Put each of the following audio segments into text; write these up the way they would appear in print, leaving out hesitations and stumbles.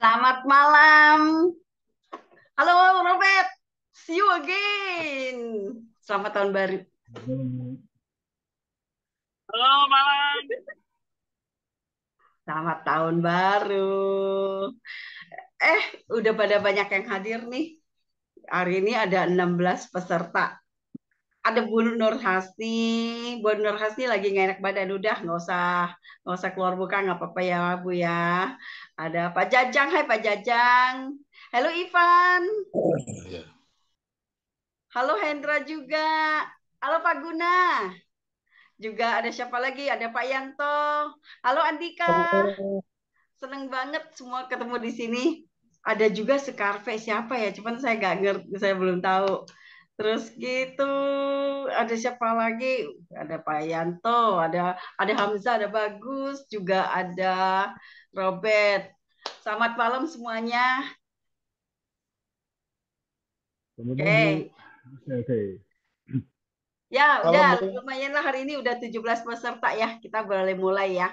Selamat malam. Halo Robert, see you again. Selamat tahun baru. Halo, malam. Selamat tahun baru. Udah pada banyak yang hadir nih. Hari ini ada 16 peserta. Ada Bu Nur Hasni. Bu Nur Hasni lagi nggak enak badan. Udah nggak usah keluar buka, nggak apa-apa ya Bu ya. Ada Pak Jajang. Hai Pak Jajang. Halo Ivan. Ya. Halo Hendra juga. Halo Pak Guna. Juga ada siapa lagi? Ada Pak Yanto. Halo Andika. Seneng banget semua ketemu di sini. Ada juga Scarfe siapa ya? Cuman saya nggak ngerti, saya belum tahu. Terus gitu, ada siapa lagi? Ada Pak Yanto, ada Hamzah, ada Bagus, juga ada Robert. Selamat malam semuanya. Selamat malam, Bu. Oke. Oke, oke. Ya, udah Malam, Bu. lumayan lah hari ini udah 17 peserta ya. Kita boleh mulai ya.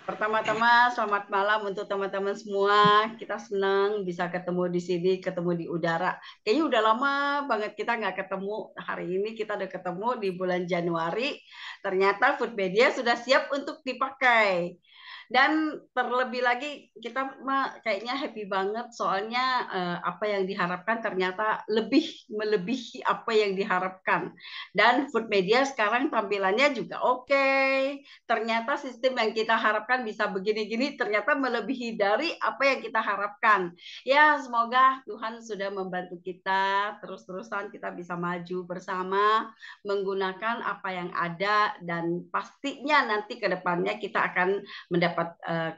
Pertama-tama, selamat malam untuk teman-teman semua. Kita senang bisa ketemu di sini, ketemu di udara. Kayaknya udah lama banget kita nggak ketemu. Hari ini kita udah ketemu di bulan Januari. Ternyata Foodpedia sudah siap untuk dipakai. Dan terlebih lagi kita kayaknya happy banget soalnya apa yang diharapkan ternyata lebih melebihi apa yang diharapkan. Dan Foodpedia sekarang tampilannya juga oke, ternyata sistem yang kita harapkan bisa begini-gini ternyata melebihi dari apa yang kita harapkan. Ya, semoga Tuhan sudah membantu kita terus-terusan kita bisa maju bersama menggunakan apa yang ada dan pastinya nanti ke depannya kita akan mendapat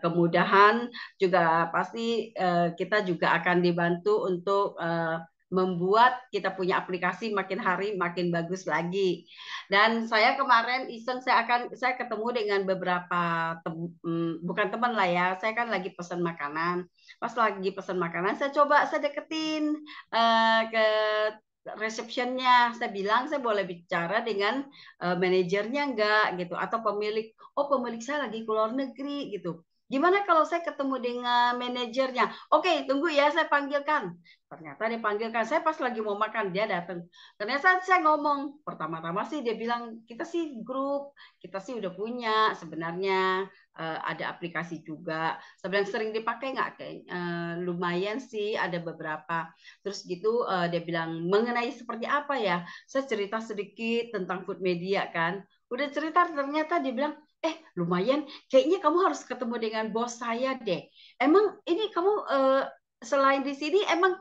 kemudahan, juga pasti kita juga akan dibantu untuk membuat kita punya aplikasi makin hari makin bagus lagi. Dan saya kemarin iseng saya ketemu dengan beberapa bukan teman lah ya. Saya kan lagi pesan makanan. Pas lagi pesan makanan saya deketin ke resepsionnya. Saya bilang saya boleh bicara dengan manajernya enggak gitu atau pemilik. Oh, pemilik saya lagi keluar negeri gitu. Gimana kalau saya ketemu dengan manajernya? Oke, tunggu ya, saya panggilkan. Ternyata dipanggilkan. Saya pas lagi mau makan, dia datang. Ternyata saya ngomong, pertama-tama sih dia bilang, kita sih grup, kita sih udah punya sebenarnya ada aplikasi juga. Sebenarnya sering dipakai nggak? Kayak lumayan sih, ada beberapa. Terus gitu dia bilang, mengenai seperti apa ya? Saya cerita sedikit tentang food media kan. Udah cerita, ternyata dia bilang, lumayan, kayaknya kamu harus ketemu dengan bos saya deh. Emang ini kamu selain di sini, emang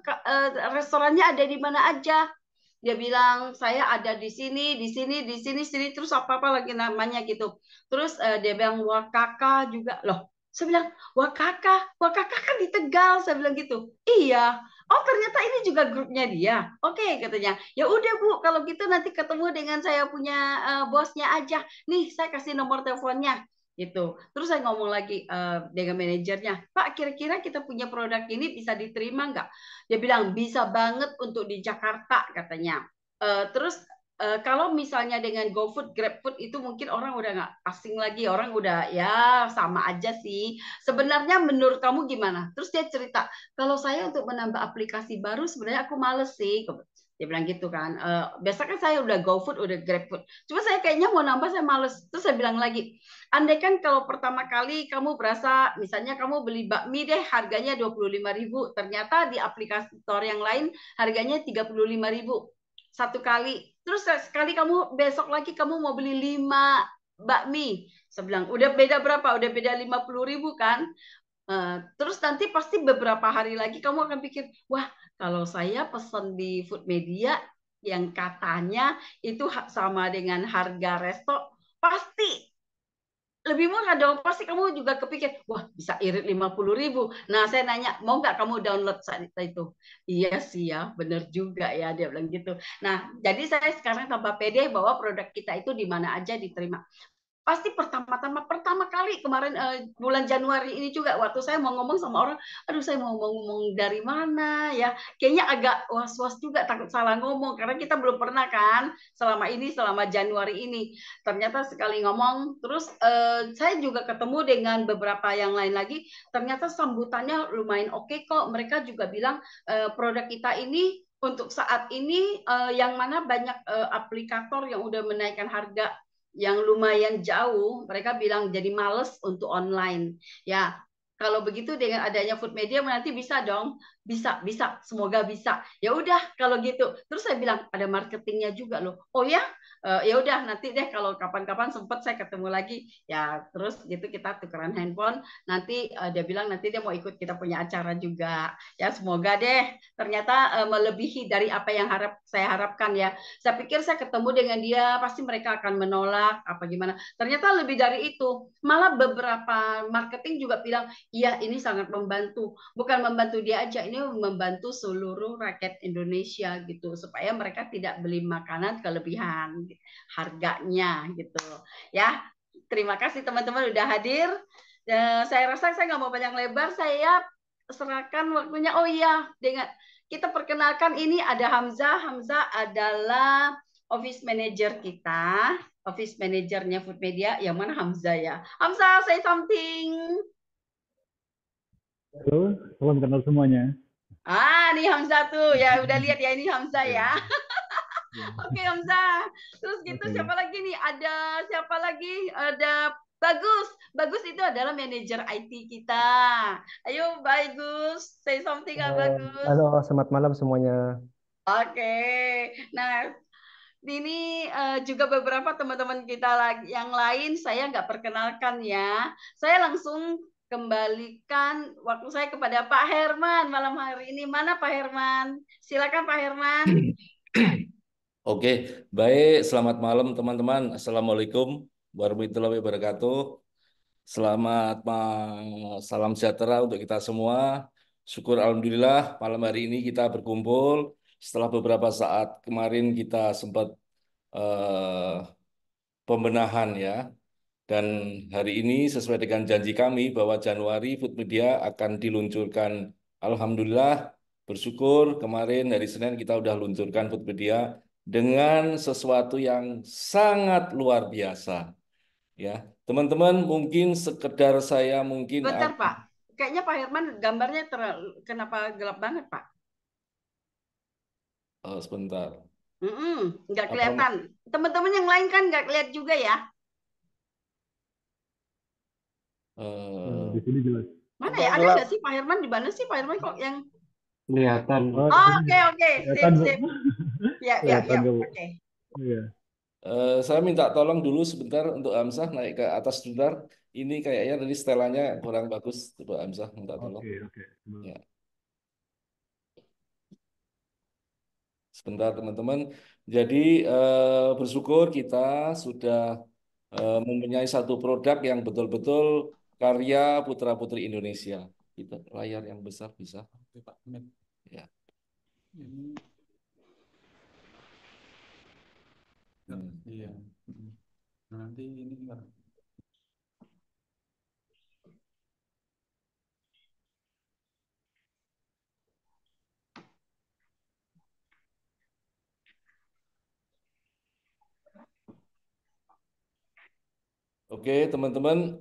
restorannya ada di mana aja? Dia bilang saya ada di sini, di sini, di sini, sini, terus apa apa lagi namanya gitu. Terus dia bilang Wakaka juga loh. Saya bilang Wakaka kan di Tegal. Saya bilang gitu. Iya. Oh ternyata ini juga grupnya dia. Oke katanya. Ya udah Bu, kalau gitu nanti ketemu dengan saya punya bosnya aja. Nih saya kasih nomor teleponnya gitu. Terus saya ngomong lagi dengan manajernya, Pak kira-kira kita punya produk ini bisa diterima nggak? Dia bilang bisa banget untuk di Jakarta katanya. Terus kalau misalnya dengan GoFood, GrabFood itu mungkin orang udah nggak asing lagi, orang udah ya sama aja sih. Sebenarnya menurut kamu gimana? Terus dia cerita, kalau saya untuk menambah aplikasi baru sebenarnya aku males sih. Dia bilang gitu kan. Biasa kan saya udah GoFood, udah GrabFood. Cuma saya kayaknya mau nambah saya males. Terus saya bilang lagi, andai kan kalau pertama kali kamu berasa, misalnya kamu beli bakmi deh harganya 25.000, ternyata di aplikasi store yang lain harganya 35.000 satu kali. Terus sekali kamu besok lagi kamu mau beli 5 bakmi. Saya bilang, udah beda berapa? Udah beda 50.000 kan? Terus nanti pasti beberapa hari lagi kamu akan pikir, wah kalau saya pesan di food media yang katanya itu sama dengan harga resto, pasti lebih murah dong. Pasti kamu juga kepikir, wah bisa irit 50.000. Nah saya nanya, mau nggak kamu download saat itu? Iya sih ya, bener juga ya, dia bilang gitu. Nah jadi saya sekarang tambah pede bahwa produk kita itu di mana aja diterima. pasti pertama kali kemarin bulan Januari ini juga waktu saya mau ngomong sama orang, aduh saya mau ngomong dari mana ya, kayaknya agak was-was juga takut salah ngomong karena kita belum pernah kan selama Januari ini. Ternyata sekali ngomong terus saya juga ketemu dengan beberapa yang lain lagi, ternyata sambutannya lumayan oke kok. Mereka juga bilang produk kita ini untuk saat ini yang mana banyak aplikator yang udah menaikkan harga yang lumayan jauh, mereka bilang jadi males untuk online. Ya, kalau begitu dengan adanya food media nanti bisa dong, bisa, semoga bisa. Ya udah kalau gitu. Terus saya bilang ada marketingnya juga loh. Oh ya, ya udah nanti deh kalau kapan-kapan sempet saya ketemu lagi. Ya terus gitu kita tukeran handphone. Nanti dia bilang nanti dia mau ikut kita punya acara juga. Ya semoga deh. Ternyata melebihi dari apa yang saya harapkan ya. Saya pikir saya ketemu dengan dia pasti mereka akan menolak apa gimana. Ternyata lebih dari itu. Malah beberapa marketing juga bilang, iya ini sangat membantu. Bukan membantu dia aja, ini membantu seluruh rakyat Indonesia gitu supaya mereka tidak beli makanan kelebihan harganya gitu. Ya, terima kasih teman-teman udah hadir. Saya rasa saya nggak mau banyak lebar, saya serahkan waktunya. Oh iya, dengan kita perkenalkan ini ada Hamzah. Hamzah adalah office manager kita, office manajernya Food Media. Yang mana Hamzah ya? Hamzah, say something. Halo, salam kenal semuanya. Ah, ini Hamzah tuh. Ya udah lihat ya ini Hamzah Ya, ya. ya. Oke Hamzah. Terus gitu siapa Oke. lagi nih? Ada siapa lagi? Ada Bagus. Bagus itu adalah manajer IT kita. Ayo Bagus, say something ah Bagus. Halo, selamat malam semuanya. Oke. Nah, ini juga beberapa teman-teman kita lagi yang lain saya nggak perkenalkan ya. Saya langsung kembalikan waktu saya kepada Pak Herman malam hari ini. Mana Pak Herman? Silakan Pak Herman. Oke, baik. Selamat malam teman-teman. Assalamualaikum warahmatullahi wabarakatuh. Salam sejahtera untuk kita semua. Syukur Alhamdulillah malam hari ini kita berkumpul. Setelah beberapa saat kemarin kita sempat eh, pembenahan ya. Dan hari ini sesuai dengan janji kami bahwa Januari Food Media akan diluncurkan. Alhamdulillah bersyukur kemarin hari Senin kita udah luncurkan Food Media dengan sesuatu yang sangat luar biasa. Ya, teman-teman mungkin sekedar saya mungkin Bentar Pak. Kayaknya Pak Herman gambarnya kenapa gelap banget Pak? sebentar. Nggak Apa kelihatan. Teman-teman yang lain kan nggak lihat juga ya. Di sini jelas. Mana Agak ya? Ada gelap. nggak sih Pak Herman? Di mana sih Pak Herman kok yang... Kelihatan. Oh, di Oh, sini oke. kelihatan, Sip, Bu. sip. Ya, ya, Kelihatan ya. kok, Bu. Oke. Iya. Saya minta tolong dulu sebentar untuk Hamzah naik ke atas sebentar. Ini kayaknya tadi setelannya kurang bagus. Coba Hamzah minta tolong. Oke, oke. Ya, sebentar teman-teman. Jadi bersyukur kita sudah mempunyai satu produk yang betul-betul karya putra-putri Indonesia. Kita layar yang besar bisa. Ya. Iya. Nanti ini enggak. Oke, teman-teman,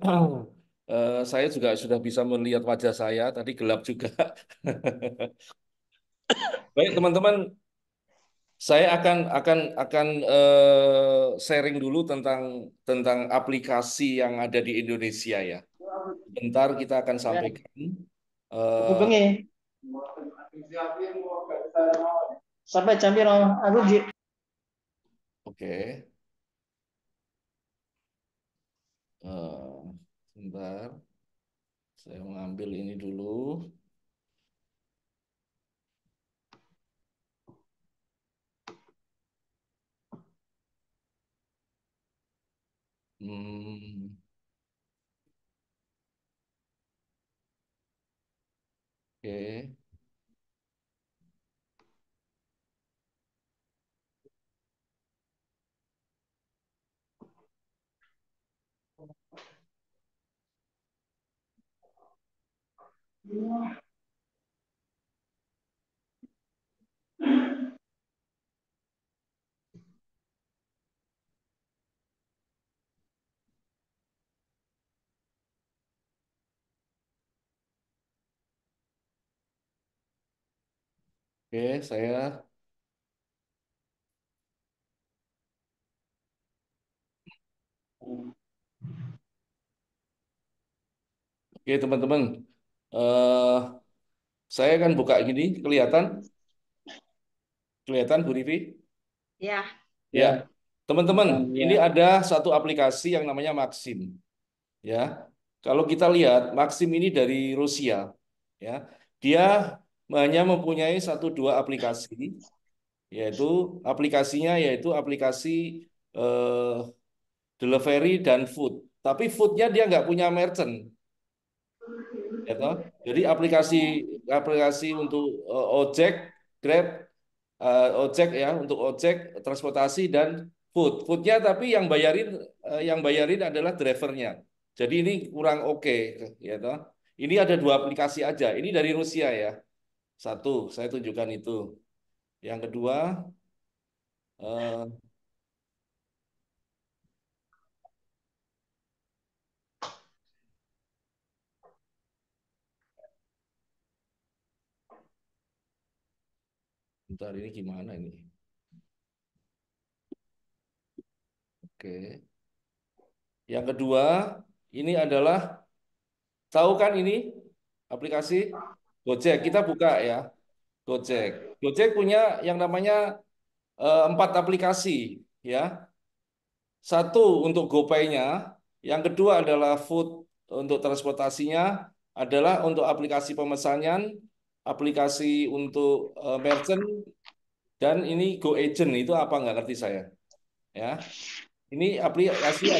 saya juga sudah bisa melihat wajah saya. Tadi gelap juga. Baik, teman-teman, saya akan sharing dulu tentang tentang aplikasi yang ada di Indonesia ya. Bentar kita akan sampaikan. eh, Hubungi. Sampai campir aku oke, bentar, saya mengambil ini dulu. Hmm, oke. Oke, saya. Oke, teman-teman. Eh, saya akan buka gini, kelihatan? Kelihatan, Bu Rivi? Ya, Ya, Ya, teman-teman, ya. ini ada satu aplikasi yang namanya Maxim. Ya, kalau kita lihat Maxim ini dari Rusia. Ya, dia hanya mempunyai satu dua aplikasi, yaitu yaitu aplikasi eh, delivery dan food. Tapi foodnya dia nggak punya merchant, ya toh. Jadi aplikasi aplikasi untuk ojek, Grab, ojek ya, untuk ojek, transportasi dan food. Foodnya tapi yang bayarin adalah drivernya. Jadi ini kurang oke, ya toh. Ini ada dua aplikasi aja. Ini dari Rusia ya. Satu, saya tunjukkan itu. Yang kedua, eh, bentar ini gimana ini? Oke. Yang kedua, ini adalah tahu kan ini aplikasi Gojek. Kita buka ya, Gojek. Gojek punya yang namanya empat aplikasi ya. Satu untuk GoPay-nya, yang kedua adalah food untuk transportasinya, adalah untuk aplikasi pemesanan, aplikasi untuk merchant, dan ini Go Agent itu apa nggak ngerti saya ya. Ini aplikasi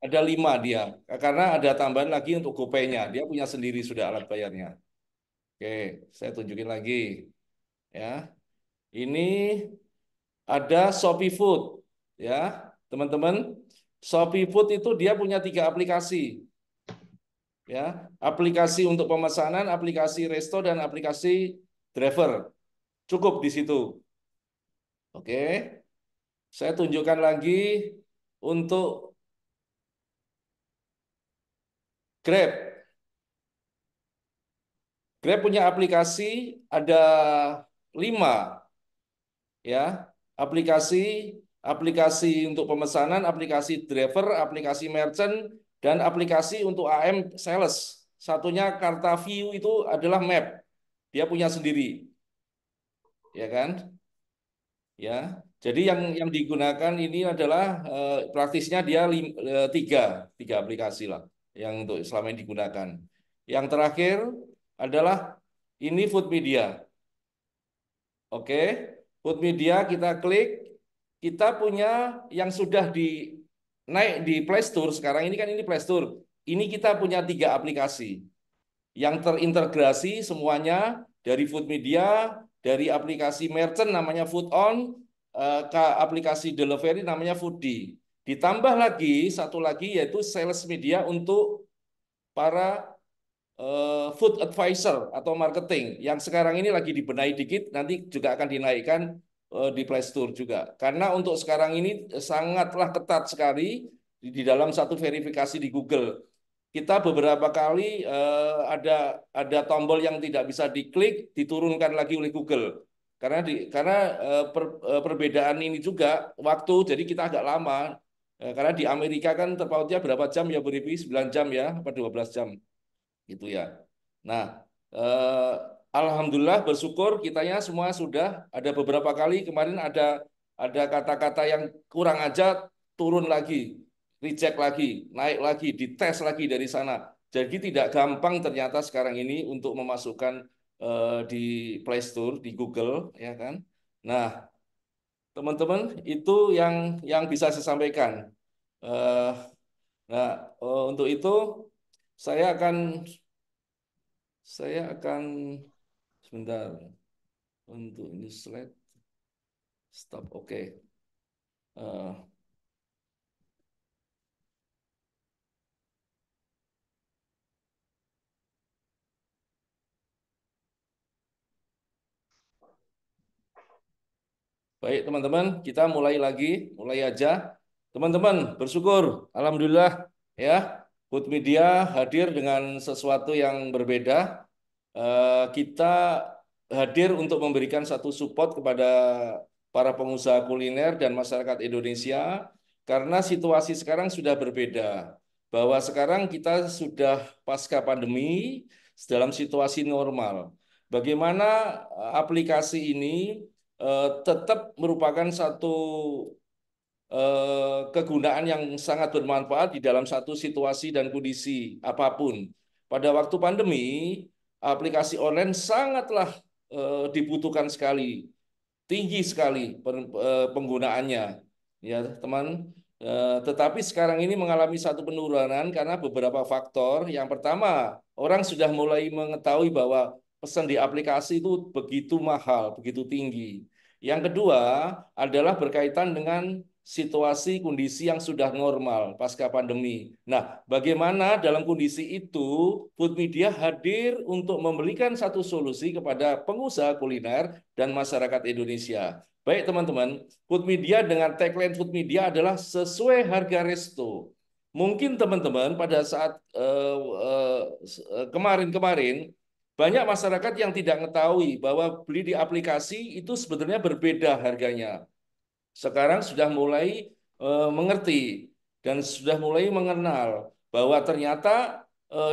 ada lima dia, karena ada tambahan lagi untuk GoPay-nya. Dia punya sendiri sudah alat bayarnya. Oke, saya tunjukin lagi ya. Ini ada Shopee Food ya, teman-teman. Shopee Food itu dia punya tiga aplikasi ya, aplikasi untuk pemesanan, aplikasi resto, dan aplikasi driver. Cukup di situ. Oke, saya tunjukkan lagi untuk Grab. Grab punya aplikasi ada lima ya, aplikasi aplikasi untuk pemesanan, aplikasi driver, aplikasi merchant, dan aplikasi untuk AM sales. Satunya Kartaview itu adalah map, dia punya sendiri, ya kan? Ya, jadi yang digunakan ini adalah praktisnya dia tiga aplikasi lah yang untuk selama ini digunakan. Yang terakhir adalah ini Food Media. Oke, Food Media kita klik, kita punya yang sudah naik di Play Store sekarang ini kan ini Play Store. Ini kita punya tiga aplikasi yang terintegrasi semuanya dari Food Media, dari aplikasi merchant namanya Food On, ke aplikasi delivery namanya Foodie. Ditambah lagi satu lagi yaitu sales media untuk para food advisor atau marketing yang sekarang ini lagi dibenahi dikit, nanti juga akan dinaikkan di Play Store juga. Karena untuk sekarang ini sangatlah ketat sekali di dalam satu verifikasi di Google. Kita beberapa kali ada tombol yang tidak bisa diklik, diturunkan lagi oleh Google. Karena perbedaan ini juga waktu, jadi kita agak lama. Karena di Amerika kan terpautnya berapa jam ya Bu Rivi? 9 jam ya, apa 12 jam gitu ya. Nah, eh, alhamdulillah bersyukur kitanya semua sudah ada beberapa kali kemarin ada kata-kata yang kurang aja turun lagi, reject lagi, naik lagi, dites lagi dari sana. Jadi tidak gampang ternyata sekarang ini untuk memasukkan di Play Store, di Google, ya kan. Nah, teman-teman itu yang bisa saya sampaikan. Eh, nah, untuk itu saya akan saya akan sebentar untuk ini slide stop. Oke. Eh, Baik, teman-teman, kita mulai lagi, mulai aja. Teman-teman, bersyukur, alhamdulillah ya, Food Media hadir dengan sesuatu yang berbeda. Kita hadir untuk memberikan satu support kepada para pengusaha kuliner dan masyarakat Indonesia karena situasi sekarang sudah berbeda. Bahwa sekarang kita sudah pasca pandemi dalam situasi normal. Bagaimana aplikasi ini tetap merupakan satu kegunaan yang sangat bermanfaat di dalam satu situasi dan kondisi apapun. Pada waktu pandemi, aplikasi online sangatlah dibutuhkan sekali, tinggi sekali penggunaannya, ya teman. Tetapi sekarang ini mengalami satu penurunan karena beberapa faktor. Yang pertama, orang sudah mulai mengetahui bahwa pesan di aplikasi itu begitu mahal, begitu tinggi. Yang kedua adalah berkaitan dengan situasi kondisi yang sudah normal pasca pandemi. Nah, bagaimana dalam kondisi itu Food Media hadir untuk memberikan satu solusi kepada pengusaha kuliner dan masyarakat Indonesia. Baik teman-teman, Food Media dengan tagline Food Media adalah sesuai harga resto. Mungkin teman-teman pada saat kemarin-kemarin banyak masyarakat yang tidak mengetahui bahwa beli di aplikasi itu sebenarnya berbeda harganya. Sekarang sudah mulai mengerti dan sudah mulai mengenal bahwa ternyata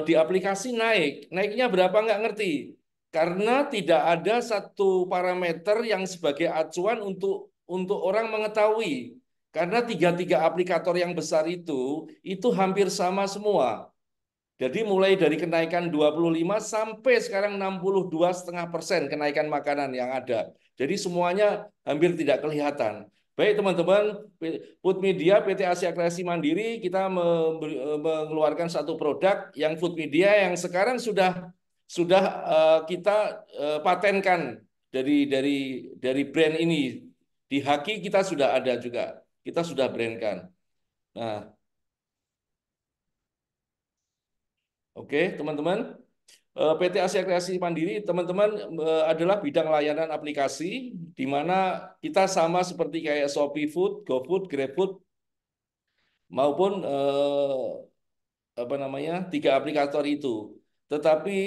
di aplikasi naiknya berapa nggak ngerti karena tidak ada satu parameter yang sebagai acuan untuk orang mengetahui karena tiga aplikator yang besar itu hampir sama semua. Jadi mulai dari kenaikan 25 sampai sekarang 62,5% kenaikan makanan yang ada. Jadi semuanya hampir tidak kelihatan. Baik teman-teman, Food Media PT Asia Kreasi Mandiri kita mengeluarkan satu produk yang Food Media yang sekarang sudah kita patenkan dari brand ini. Di Haki kita sudah ada juga. Kita sudah brandkan. Nah, oke, teman-teman, PT Asia Kreasi Mandiri, teman-teman, adalah bidang layanan aplikasi, di mana kita sama seperti kayak Shopee Food, GoFood, GrabFood, maupun tiga aplikator itu. Tetapi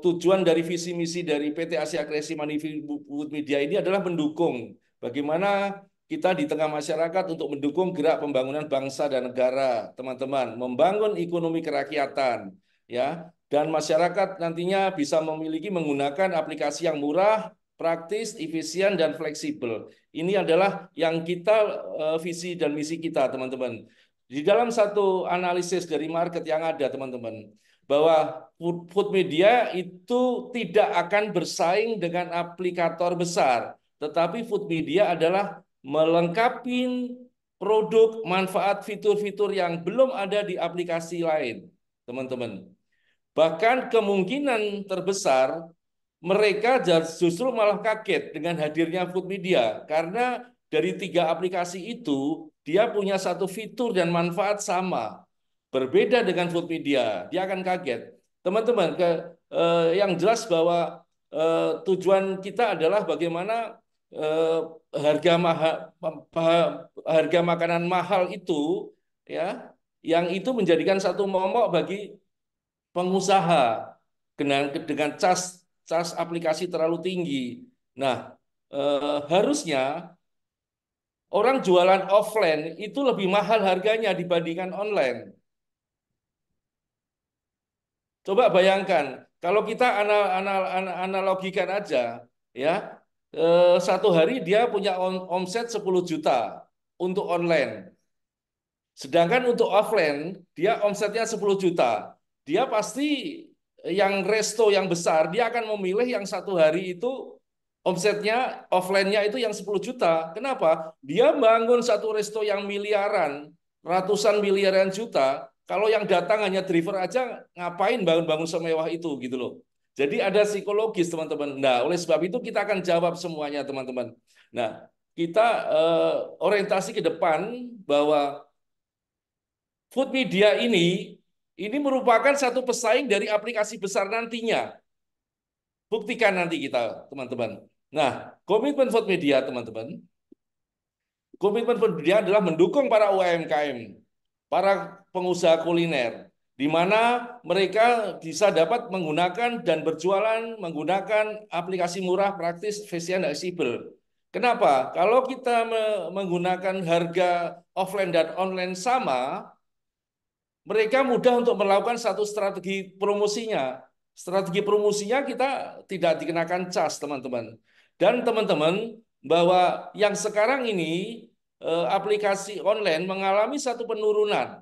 tujuan dari visi misi dari PT Asia Kreasi Mandiri Food Media ini adalah mendukung bagaimana kita di tengah masyarakat untuk mendukung gerak pembangunan bangsa dan negara, teman-teman, membangun ekonomi kerakyatan, ya, dan masyarakat nantinya bisa menggunakan aplikasi yang murah, praktis, efisien, dan fleksibel. Ini adalah yang kita visi dan misi kita, teman-teman. Di dalam satu analisis dari market yang ada, teman-teman, bahwa Food Media itu tidak akan bersaing dengan aplikator besar, tetapi Food Media adalah melengkapi produk, manfaat, fitur-fitur yang belum ada di aplikasi lain, teman-teman. Bahkan kemungkinan terbesar mereka justru malah kaget dengan hadirnya Food Media karena dari tiga aplikasi itu dia punya satu fitur dan manfaat sama. Berbeda dengan Food Media, dia akan kaget. Teman-teman, yang jelas bahwa tujuan kita adalah bagaimana harga makanan mahal itu, ya, yang itu menjadikan satu momok bagi pengusaha dengan cas aplikasi terlalu tinggi. Nah, harusnya orang jualan offline itu lebih mahal harganya dibandingkan online. Coba bayangkan, kalau kita analogikan aja, ya, satu hari dia punya omset 10 juta untuk online. Sedangkan untuk offline, dia omsetnya 10 juta. Dia pasti yang resto yang besar, dia akan memilih yang satu hari itu omsetnya offline-nya itu yang 10 juta. Kenapa? Dia bangun satu resto yang miliaran, ratusan miliaran juta. Kalau yang datang hanya driver aja, ngapain bangun-bangun semewah itu gitu loh. Jadi ada psikologis teman-teman. Nah, oleh sebab itu kita akan jawab semuanya teman-teman. Nah, kita orientasi ke depan bahwa Food Media ini merupakan satu pesaing dari aplikasi besar nantinya. Buktikan nanti kita, teman-teman. Nah, komitmen Food Media, teman-teman, komitmen Food Media adalah mendukung para UMKM, para pengusaha kuliner, di mana mereka bisa dapat menggunakan dan berjualan menggunakan aplikasi murah, praktis, efisien, dan fleksibel. Kenapa? Kalau kita menggunakan harga offline dan online sama, mereka mudah untuk melakukan satu strategi promosinya. Strategi promosinya kita tidak dikenakan cas, teman-teman. Dan teman-teman, bahwa yang sekarang ini aplikasi online mengalami satu penurunan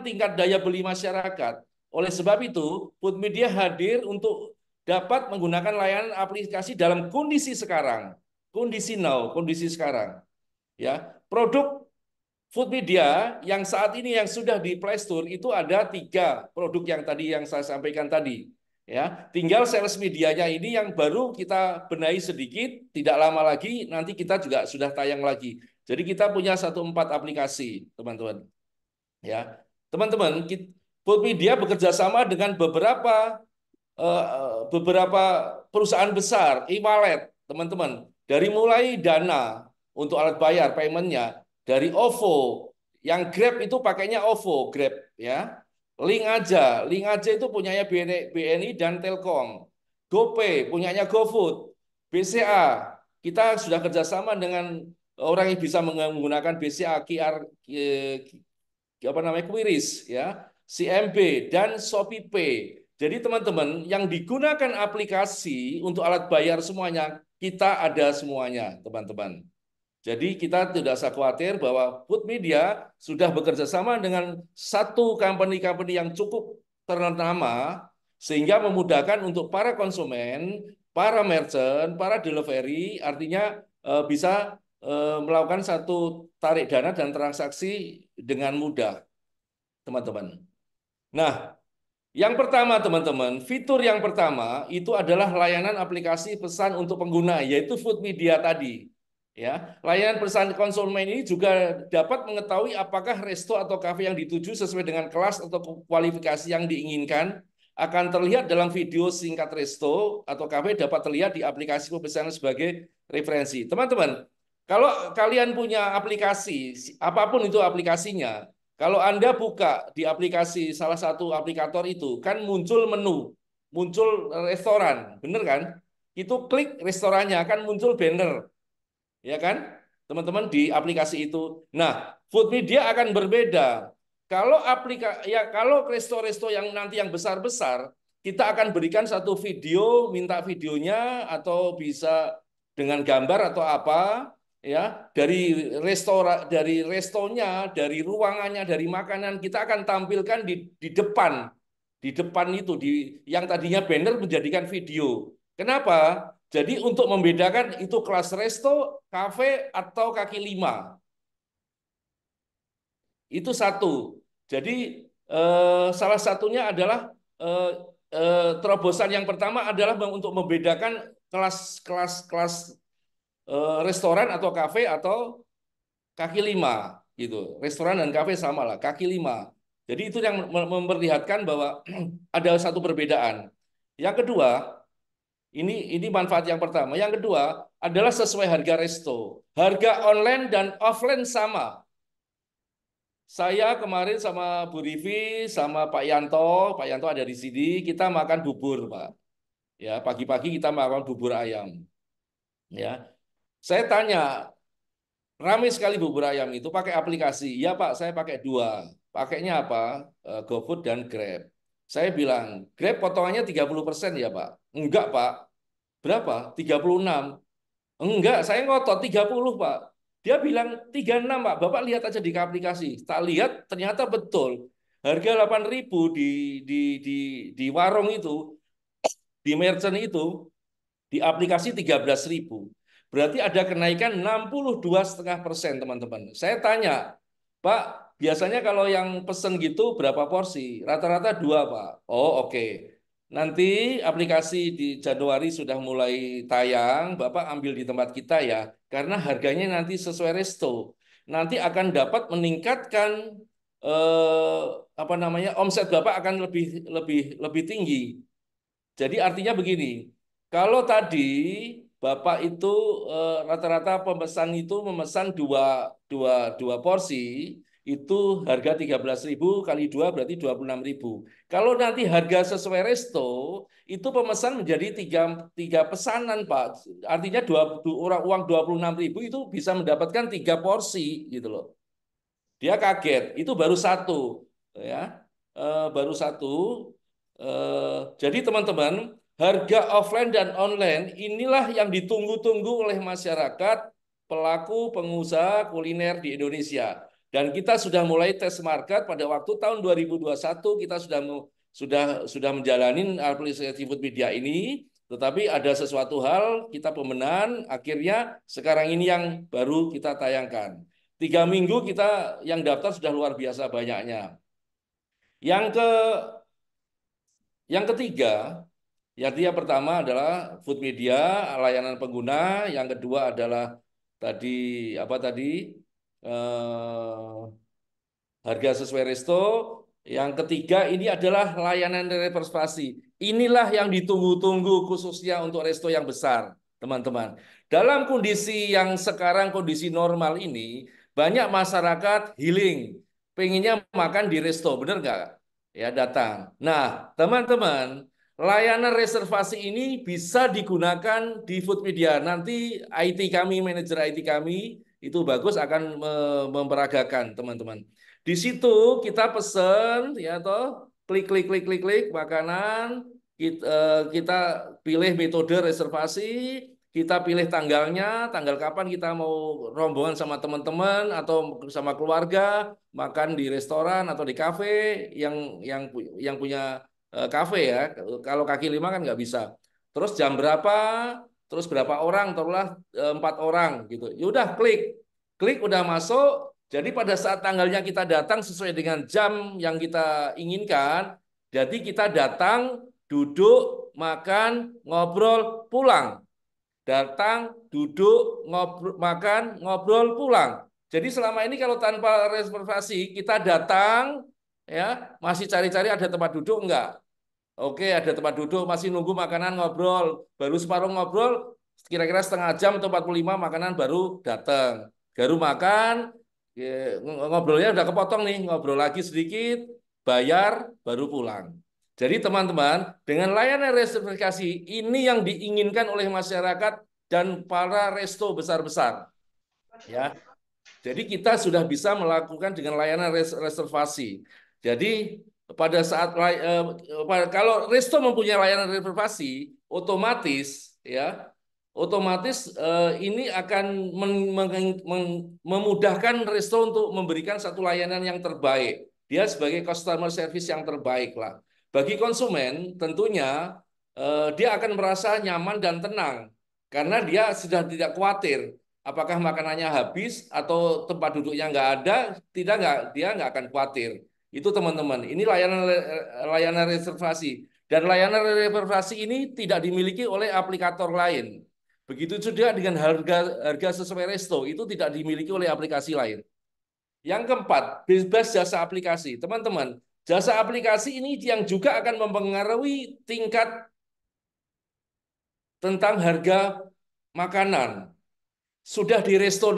tingkat daya beli masyarakat. Oleh sebab itu, Food Media hadir untuk dapat menggunakan layanan aplikasi dalam kondisi sekarang, kondisi now, kondisi sekarang. Ya, produk Food Media yang saat ini yang sudah di Play Store itu ada 3 produk yang tadi yang saya sampaikan tadi. Ya, tinggal sales medianya ini yang baru kita benahi sedikit, tidak lama lagi nanti kita juga sudah tayang lagi. Jadi kita punya 4 aplikasi, teman-teman. Ya, teman-teman, Food Media bekerja sama dengan beberapa perusahaan besar, e-wallet, teman-teman. Dari mulai Dana untuk alat bayar, paymentnya, dari OVO, yang Grab itu pakainya OVO, Grab, ya. Link aja itu punyanya BNI dan Telkom. GoPay punyanya GoFood, BCA. Kita sudah kerjasama dengan orang yang bisa menggunakan BCA, QR, apa namanya, QRIS, ya, CMB dan ShopeePay. Jadi teman-teman, yang digunakan aplikasi untuk alat bayar semuanya, kita ada semuanya, teman-teman. Jadi kita tidak usah khawatir bahwa Food Media sudah bekerja sama dengan satu company-company yang cukup ternama, sehingga memudahkan untuk para konsumen, para merchant, para delivery, artinya bisa melakukan satu tarik dana dan transaksi dengan mudah, teman-teman. Nah, yang pertama, teman-teman, fitur yang pertama itu adalah layanan aplikasi pesan untuk pengguna, yaitu Food Media tadi. Ya, layanan pesan konsumen ini juga dapat mengetahui apakah resto atau kafe yang dituju sesuai dengan kelas atau kualifikasi yang diinginkan. Akan terlihat dalam video singkat resto atau kafe dapat terlihat di aplikasi pemesanan sebagai referensi. Teman-teman, kalau kalian punya aplikasi, apapun itu aplikasinya, kalau Anda buka di aplikasi salah satu aplikator itu, kan muncul menu, muncul restoran, bener kan? Itu klik restorannya, akan muncul banner, ya kan? Teman-teman di aplikasi itu. Nah, Food Media akan berbeda. Kalau resto-resto yang nanti yang besar-besar, kita akan berikan satu video, minta videonya atau bisa dengan gambar atau apa, ya, dari restonya, dari ruangannya, dari makanan, kita akan tampilkan di depan itu, yang tadinya banner menjadikan video. Kenapa? Jadi untuk membedakan itu kelas resto, kafe atau kaki lima. Itu satu. Jadi salah satunya adalah terobosan yang pertama adalah untuk membedakan kelas restoran atau kafe atau kaki lima gitu. Restoran dan kafe sama lah, kaki lima. Jadi itu yang memperlihatkan bahwa ada satu perbedaan. Yang kedua, ini manfaat yang pertama. Yang kedua adalah sesuai harga resto. Harga online dan offline sama. Saya kemarin sama Bu Rivi, sama Pak Yanto ada di sini, kita makan bubur, Pak. Ya, pagi-pagi kita makan bubur ayam. Ya, saya tanya, ramai sekali bubur ayam itu pakai aplikasi. Ya Pak, saya pakai 2. Pakainya apa? GoFood dan Grab. Saya bilang, Grab potongannya 30% ya Pak? Enggak Pak. Berapa? 36. Enggak, saya ngotot 30 Pak. Dia bilang 36 Pak. Bapak lihat aja di aplikasi. Tak lihat ternyata betul. Harga 8.000 di warung itu, di merchant itu, di aplikasi 13.000. Berarti ada kenaikan 62,5%, teman-teman. Saya tanya, Pak, biasanya kalau yang pesen gitu berapa porsi? Rata-rata 2, Pak. Oh, oke. Nanti aplikasi di Januari sudah mulai tayang, Bapak ambil di tempat kita ya, karena harganya nanti sesuai resto. Nanti akan dapat meningkatkan apa namanya, omset Bapak akan lebih tinggi. Jadi artinya begini, Kalau tadi Bapak itu rata-rata pemesan itu memesan dua porsi, itu harga 13.000 kali 2 berarti 26.000. Kalau nanti harga sesuai resto, itu pemesan menjadi tiga pesanan, Pak. Artinya orang uang 26.000 itu bisa mendapatkan 3 porsi gitu loh. Dia kaget, itu baru satu, ya, baru satu. Jadi teman-teman, harga offline dan online inilah yang ditunggu-tunggu oleh masyarakat, pelaku pengusaha kuliner di Indonesia. Dan kita sudah mulai tes market pada waktu tahun 2021 kita sudah menjalani aplikasi food media ini, tetapi ada sesuatu hal kita pemenan, akhirnya sekarang ini yang baru kita tayangkan. 3 minggu kita yang daftar sudah luar biasa banyaknya. Yang ke yang ketiga, yang pertama adalah food media, layanan pengguna. Yang kedua adalah tadi apa tadi harga sesuai resto. Yang ketiga ini adalah layanan reservasi. Inilah yang ditunggu-tunggu khususnya untuk resto yang besar, teman-teman. Dalam kondisi yang sekarang kondisi normal ini, banyak masyarakat healing, pengennya makan di resto, bener nggak? Ya datang. Nah, teman-teman, layanan reservasi ini bisa digunakan di food media. Nanti IT kami, manajer IT kami itu bagus akan memperagakan, teman-teman. Di situ kita pesen, ya toh, klik klik klik klik klik makanan, kita pilih metode reservasi, kita pilih tanggalnya, tanggal kapan kita mau rombongan sama teman-teman atau sama keluarga makan di restoran atau di kafe yang yang yang punya kafe ya. Kalau kaki lima kan nggak bisa. Terus jam berapa? Terus berapa orang? Taruhlah 4 orang gitu. Yaudah klik, klik udah masuk. Jadi pada saat tanggalnya kita datang sesuai dengan jam yang kita inginkan, jadi kita datang, duduk, makan, ngobrol, pulang. Datang, duduk, ngobrol, makan, ngobrol, pulang. Jadi selama ini kalau tanpa reservasi kita datang, ya masih cari-cari ada tempat duduk enggak? Oke, ada tempat duduk, masih nunggu makanan ngobrol. Baru separuh ngobrol, kira-kira setengah jam atau 45 makanan baru datang. Baru makan, ngobrolnya udah kepotong nih, ngobrol lagi sedikit, bayar, baru pulang. Jadi teman-teman, dengan layanan reservasi ini yang diinginkan oleh masyarakat dan para resto besar-besar. Ya, jadi kita sudah bisa melakukan dengan layanan reservasi. Jadi pada saat kalau resto mempunyai layanan reservasi, otomatis ini akan memudahkan resto untuk memberikan satu layanan yang terbaik. Dia sebagai customer service yang terbaik lah. Bagi konsumen tentunya dia akan merasa nyaman dan tenang karena dia sudah tidak khawatir apakah makanannya habis atau tempat duduknya nggak ada, dia nggak akan khawatir. Itu teman-teman. Ini layanan reservasi dan layanan reservasi ini tidak dimiliki oleh aplikator lain. Begitu juga dengan harga sesuai resto itu tidak dimiliki oleh aplikasi lain. Yang keempat, bebas jasa aplikasi. Teman-teman, jasa aplikasi ini yang juga akan mempengaruhi tingkat tentang harga makanan. Sudah di resto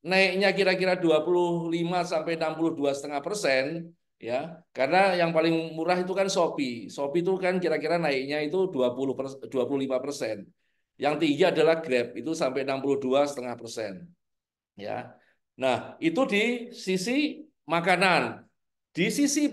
naiknya kira-kira 25 sampai 62,5%, ya. Karena yang paling murah itu kan Shopee. Shopee itu kan kira-kira naiknya itu 25%. Yang tinggi adalah Grab, itu sampai 62,5%. Ya. Nah, itu di sisi makanan. Di sisi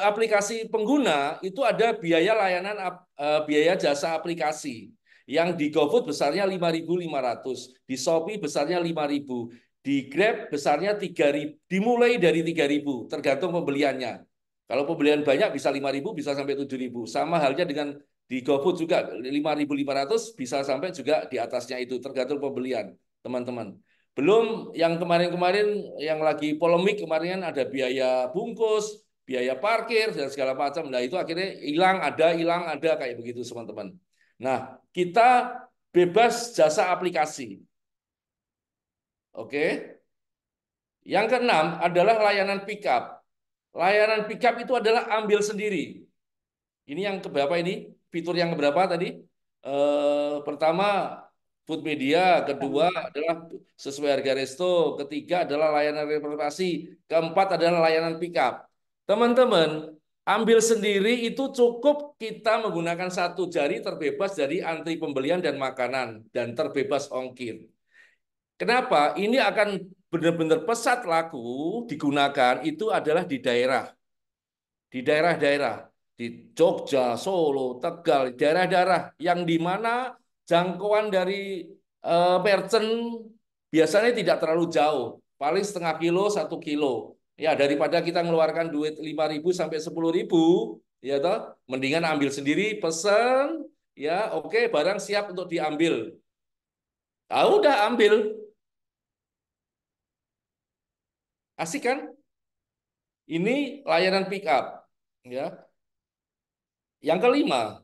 aplikasi pengguna itu ada biaya layanan biaya jasa aplikasi. Yang di GoFood besarnya 5.500, di Shopee besarnya 5.000, di Grab besarnya 3.000, dimulai dari 3.000 tergantung pembeliannya. Kalau pembelian banyak bisa 5.000 bisa sampai 7.000. Sama halnya dengan di GoFood juga 5.500 bisa sampai juga di atasnya itu tergantung pembelian, teman-teman. Belum yang kemarin-kemarin yang lagi polemik kemarin ada biaya bungkus, biaya parkir dan segala macam. Nah, itu akhirnya hilang ada kayak begitu, teman-teman. Nah, kita bebas jasa aplikasi. Oke. Yang keenam adalah layanan pickup. Layanan pickup itu adalah ambil sendiri. Ini yang keberapa ini? Fitur yang keberapa tadi? Pertama food media, kedua adalah sesuai harga resto, ketiga adalah layanan reservasi, keempat adalah layanan pick up. Teman-teman, ambil sendiri itu cukup kita menggunakan satu jari terbebas dari antri pembelian dan makanan dan terbebas ongkir. Kenapa? Ini akan benar-benar pesat laku digunakan itu adalah di daerah-daerah di Jogja, Solo, Tegal, daerah-daerah yang di mana jangkauan dari merchant biasanya tidak terlalu jauh, paling setengah kilo, 1 kilo. Ya daripada kita mengeluarkan duit 5.000 sampai 10.000, ya toh, mendingan ambil sendiri, pesen, ya oke, barang siap untuk diambil. Ah udah ambil, asik kan? Ini layanan pick up, ya. Yang kelima.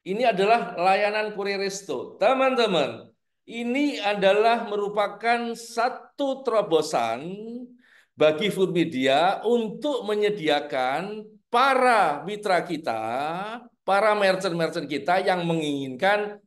Ini adalah layanan kurir resto. Teman-teman, ini adalah merupakan satu terobosan bagi food media untuk menyediakan para mitra kita, para merchant-merchant kita yang menginginkan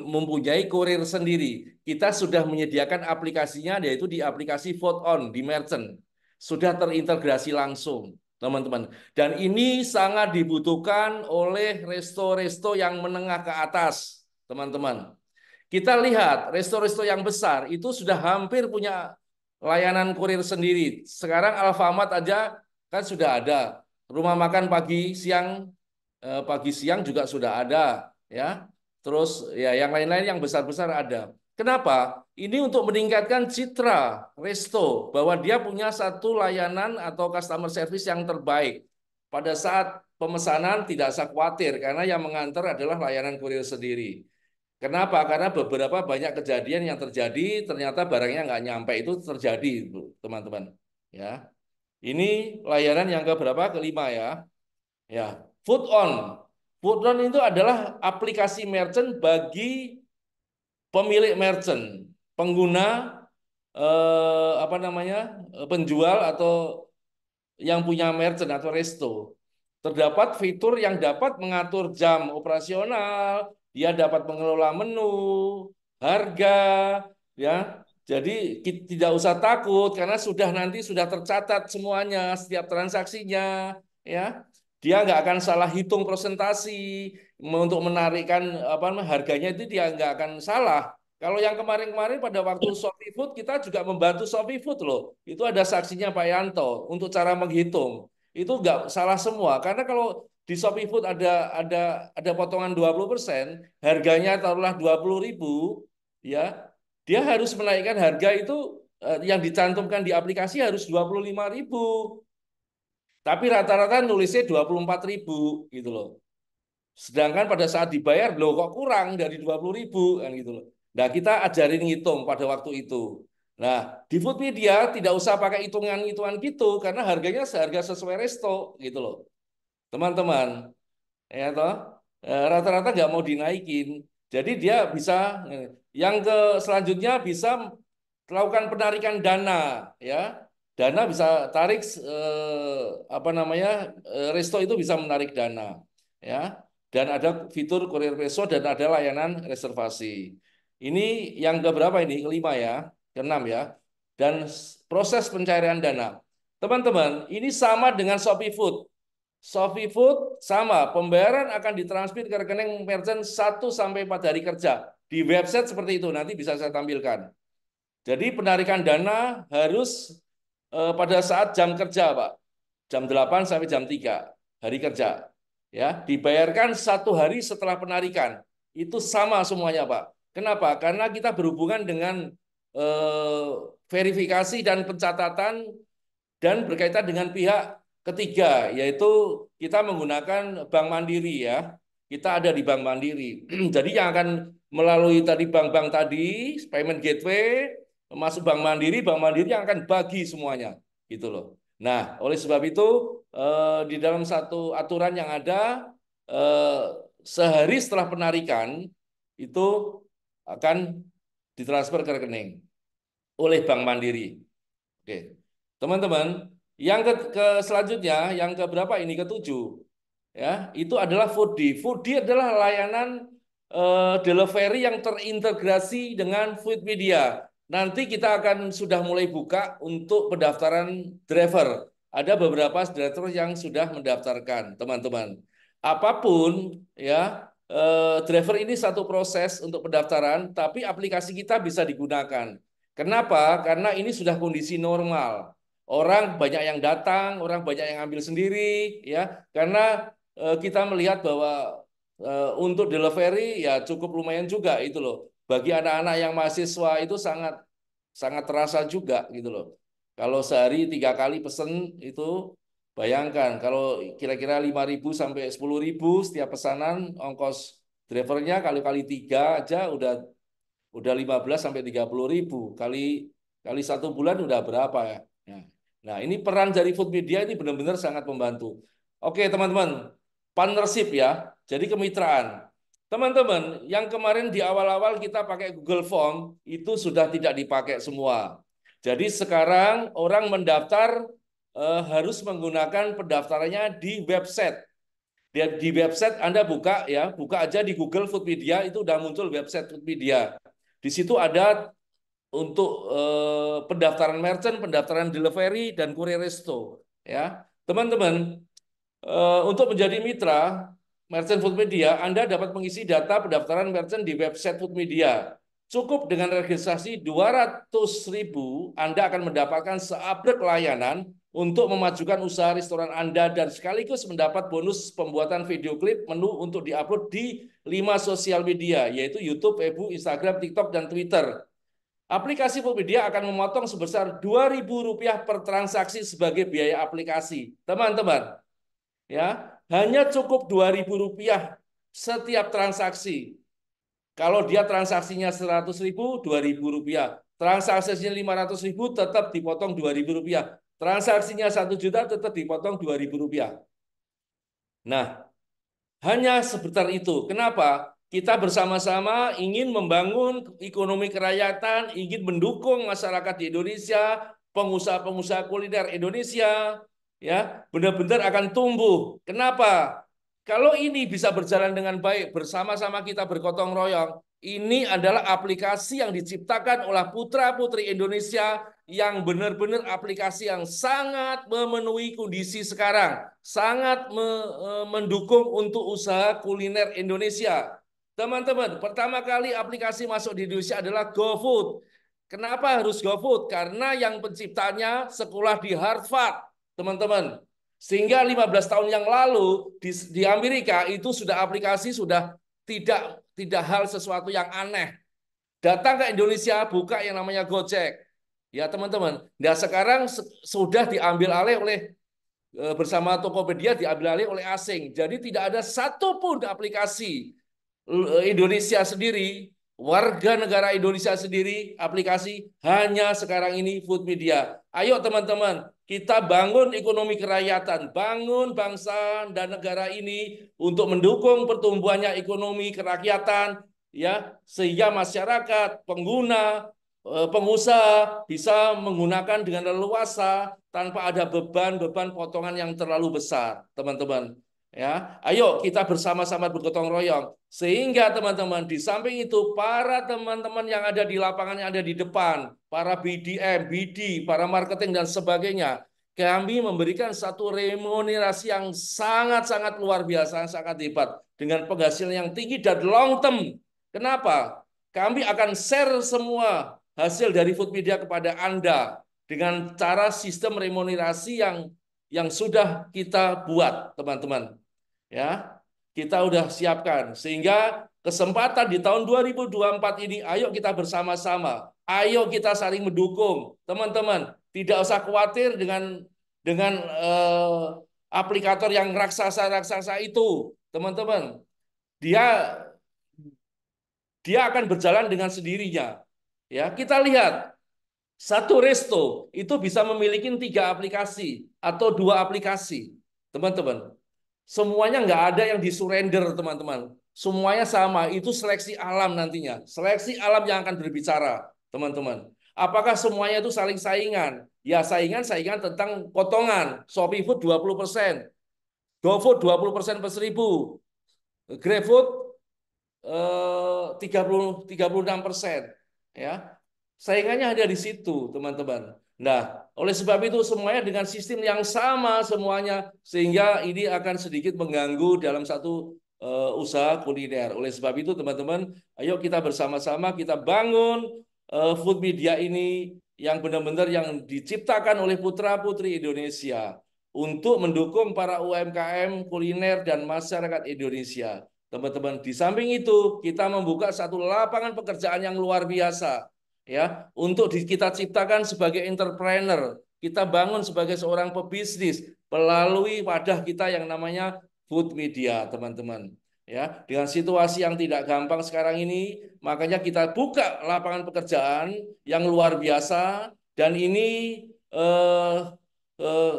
mempunyai kurir sendiri. Kita sudah menyediakan aplikasinya, yaitu di aplikasi Vote On di merchant. Sudah terintegrasi langsung, teman-teman. Dan ini sangat dibutuhkan oleh resto-resto yang menengah ke atas, teman-teman. Kita lihat resto-resto yang besar itu sudah hampir punya layanan kurir sendiri. Sekarang Alfamart aja kan sudah ada. Rumah makan pagi siang juga sudah ada, ya. Terus ya yang lain-lain yang besar-besar ada. Kenapa? Ini untuk meningkatkan citra resto bahwa dia punya satu layanan atau customer service yang terbaik. Pada saat pemesanan tidak usah khawatir karena yang mengantar adalah layanan kurir sendiri. Kenapa? Karena beberapa banyak kejadian yang terjadi ternyata barangnya nggak nyampe itu terjadi, teman-teman. Ya, ini layanan yang keberapa? Kelima ya. Ya, Food On. Food On itu adalah aplikasi merchant bagi pemilik merchant, pengguna apa namanya? Penjual atau yang punya merchant atau resto. Terdapat fitur yang dapat mengatur jam operasional, dia dapat mengelola menu, harga, ya. Jadi tidak usah takut karena sudah tercatat semuanya, setiap transaksinya, ya. Dia nggak akan salah hitung presentasi untuk menarikkan harganya itu dia nggak akan salah. Kalau yang kemarin-kemarin pada waktu Shopee Food kita juga membantu Shopee Food loh. Itu ada saksinya Pak Yanto untuk cara menghitung. Itu nggak salah semua karena kalau di Shopee Food ada potongan 20%, harganya taruhlah 20.000, ya. Dia harus menaikkan harga itu yang dicantumkan di aplikasi harus 25.000. Tapi rata-rata nulisnya 24.000 gitu loh. Sedangkan pada saat dibayar, loh kok kurang dari 20.000 kan gitu loh. Nah, kita ajarin ngitung pada waktu itu. Nah, di food media tidak usah pakai hitungan-hitungan gitu karena harganya seharga sesuai resto gitu loh. Teman-teman, ya toh, rata-rata nggak mau dinaikin. Jadi dia bisa yang selanjutnya bisa melakukan penarikan dana, ya. Dana bisa tarik apa namanya? Resto itu bisa menarik dana, ya. Dan ada fitur kurir resto dan ada layanan reservasi. Ini yang keberapa ini? Kelima ya, keenam ya. Dan proses pencairan dana. Teman-teman, ini sama dengan Shopee Food. Shopee Food sama, pembayaran akan ditransfer ke rekening merchant 1 sampai 4 hari kerja. Di website seperti itu, nanti bisa saya tampilkan. Jadi penarikan dana harus pada saat jam kerja, Pak. Jam 8 sampai jam 3 hari kerja. Ya, dibayarkan 1 hari setelah penarikan. Itu sama semuanya, Pak. Kenapa? Karena kita berhubungan dengan verifikasi dan pencatatan dan berkaitan dengan pihak ketiga, yaitu kita menggunakan Bank Mandiri ya. Kita ada di Bank Mandiri. Jadi yang akan melalui tadi bank-bank tadi, payment gateway, masuk Bank Mandiri yang akan bagi semuanya, gitu loh. Nah, oleh sebab itu di dalam satu aturan yang ada sehari setelah penarikan itu akan ditransfer ke rekening oleh Bank Mandiri. Oke, teman-teman, yang selanjutnya, yang keberapa ini ketujuh, ya, itu adalah Foodie. Foodie adalah layanan delivery yang terintegrasi dengan Foodpedia. Nanti kita akan sudah mulai buka untuk pendaftaran driver. Ada beberapa driver yang sudah mendaftarkan, teman-teman. Apapun ya, driver ini satu proses untuk pendaftaran, tapi aplikasi kita bisa digunakan. Kenapa? Karena ini sudah kondisi normal. Orang banyak yang datang, orang banyak yang ambil sendiri, ya. Karena kita melihat bahwa untuk delivery ya cukup lumayan juga itu loh. Bagi anak-anak yang mahasiswa itu sangat sangat terasa juga gitu loh. Kalau sehari 3 kali pesen itu bayangkan kalau kira-kira 5.000 sampai 10.000 setiap pesanan, ongkos drivernya kali-kali 3 aja udah 15 sampai 30.000 kali 1 bulan udah berapa ya? Nah, ini peran dari Foodpedia ini benar-benar sangat membantu. Oke, teman-teman, partnership ya. Jadi kemitraan. Teman-teman, yang kemarin di awal-awal kita pakai Google Form itu sudah tidak dipakai semua. Jadi sekarang orang mendaftar harus menggunakan pendaftarannya di website. Di website Anda buka ya, buka aja di Google Foodpedia itu udah muncul website Foodpedia. Di situ ada untuk pendaftaran merchant, pendaftaran delivery dan kurir resto ya. Teman-teman, untuk menjadi mitra merchant Foodpedia, Anda dapat mengisi data pendaftaran merchant di website Foodpedia. Cukup dengan registrasi 200.000, Anda akan mendapatkan seupgrade layanan untuk memajukan usaha restoran Anda dan sekaligus mendapat bonus pembuatan video klip menu untuk diupload di 5 sosial media, yaitu YouTube, Facebook, Instagram, TikTok, dan Twitter. Aplikasi Foodpedia akan memotong sebesar Rp2.000 per transaksi sebagai biaya aplikasi. Teman-teman, ya, hanya cukup Rp2.000 setiap transaksi. Kalau dia transaksinya 100.000, Rp2.000. Transaksinya 500.000 tetap dipotong Rp2.000. Transaksinya 1 juta tetap dipotong Rp2.000. Nah, hanya sebentar itu. Kenapa? Kita bersama-sama ingin membangun ekonomi kerakyatan, ingin mendukung masyarakat di Indonesia, pengusaha-pengusaha kuliner Indonesia, ya benar-benar akan tumbuh. Kenapa? Kalau ini bisa berjalan dengan baik, bersama-sama kita bergotong royong, ini adalah aplikasi yang diciptakan oleh putra-putri Indonesia yang benar-benar aplikasi yang sangat memenuhi kondisi sekarang, sangat mendukung untuk usaha kuliner Indonesia. Teman-teman, pertama kali aplikasi masuk di Indonesia adalah GoFood. Kenapa harus GoFood? Karena yang penciptanya sekolah di Harvard, teman-teman. Sehingga 15 tahun yang lalu di Amerika itu sudah aplikasi sudah tidak hal sesuatu yang aneh. Datang ke Indonesia buka yang namanya Gojek. Ya, teman-teman. Nah, sekarang sudah diambil alih oleh bersama Tokopedia diambil alih oleh asing. Jadi tidak ada satupun aplikasi Indonesia sendiri, warga negara Indonesia sendiri, aplikasi hanya sekarang ini Foodpedia. Ayo teman-teman, kita bangun ekonomi kerakyatan, bangun bangsa dan negara ini untuk mendukung pertumbuhannya ekonomi kerakyatan, ya, sehingga masyarakat, pengguna, pengusaha bisa menggunakan dengan leluasa tanpa ada beban-beban potongan yang terlalu besar, teman-teman. Ya, ayo kita bersama-sama bergotong royong sehingga teman-teman di samping itu para teman-teman yang ada di lapangan yang ada di depan, para BDM, BD, para marketing dan sebagainya, kami memberikan satu remunerasi yang sangat-sangat luar biasa, sangat hebat dengan penghasilan yang tinggi dan long term. Kenapa? Kami akan share semua hasil dari Foodpedia kepada Anda dengan cara sistem remunerasi yang sudah kita buat, teman-teman. Ya, kita udah siapkan sehingga kesempatan di tahun 2024 ini ayo kita bersama-sama, ayo kita saling mendukung, teman-teman. Tidak usah khawatir dengan aplikator yang raksasa-raksasa itu, teman-teman. Dia akan berjalan dengan sendirinya. Ya, kita lihat satu resto itu bisa memiliki 3 aplikasi atau 2 aplikasi, teman-teman. Semuanya nggak ada yang disurrender, teman-teman. Semuanya sama, itu seleksi alam nantinya. Seleksi alam yang akan berbicara, teman-teman. Apakah semuanya itu saling saingan? Ya, saingan tentang potongan. Shopee Food 20%, GoFood 20% per 1.000, GrabFood 36%, ya. Saingannya ada di situ, teman-teman. Nah, oleh sebab itu semuanya dengan sistem yang sama semuanya, sehingga ini akan sedikit mengganggu dalam satu usaha kuliner. Oleh sebab itu, teman-teman, ayo kita bersama-sama kita bangun food media ini yang benar-benar yang diciptakan oleh putra-putri Indonesia untuk mendukung para UMKM kuliner dan masyarakat Indonesia. Teman-teman, di samping itu kita membuka satu lapangan pekerjaan yang luar biasa, ya, untuk kita ciptakan sebagai entrepreneur. Kita bangun sebagai seorang pebisnis melalui wadah kita yang namanya food media, teman-teman. Ya, dengan situasi yang tidak gampang sekarang ini, makanya kita buka lapangan pekerjaan yang luar biasa dan ini eh, eh,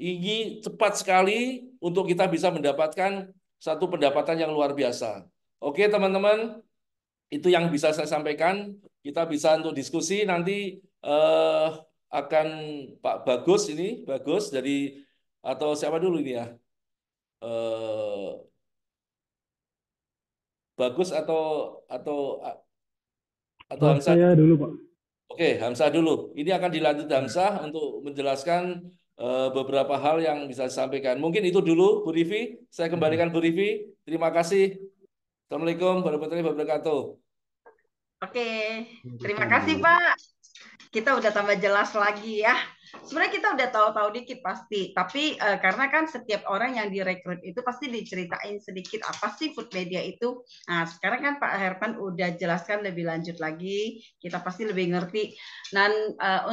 ini cepat sekali untuk kita bisa mendapatkan satu pendapatan yang luar biasa. Oke, teman-teman, itu yang bisa saya sampaikan. Kita bisa untuk diskusi nanti akan Pak Bagus ini, Bagus dari atau siapa dulu ini ya? Eh, Bagus atau Oh, Hamzah? saya dulu, Pak. Oke, Hamzah dulu. Ini akan dilanjut Hamzah untuk menjelaskan beberapa hal yang bisa disampaikan. Mungkin itu dulu, Bu Rivi. Saya kembalikan Bu Rivi. Terima kasih. Assalamualaikum warahmatullahi wabarakatuh. Oke, terima kasih Waalaikumsalam. Pak. Kita udah tambah jelas lagi ya. Sebenarnya kita udah tahu-tahu dikit pasti, tapi karena kan setiap orang yang direkrut itu pasti diceritain sedikit apa sih food media itu. Nah, sekarang kan Pak Herman udah jelaskan lebih lanjut lagi, kita pasti lebih ngerti. Dan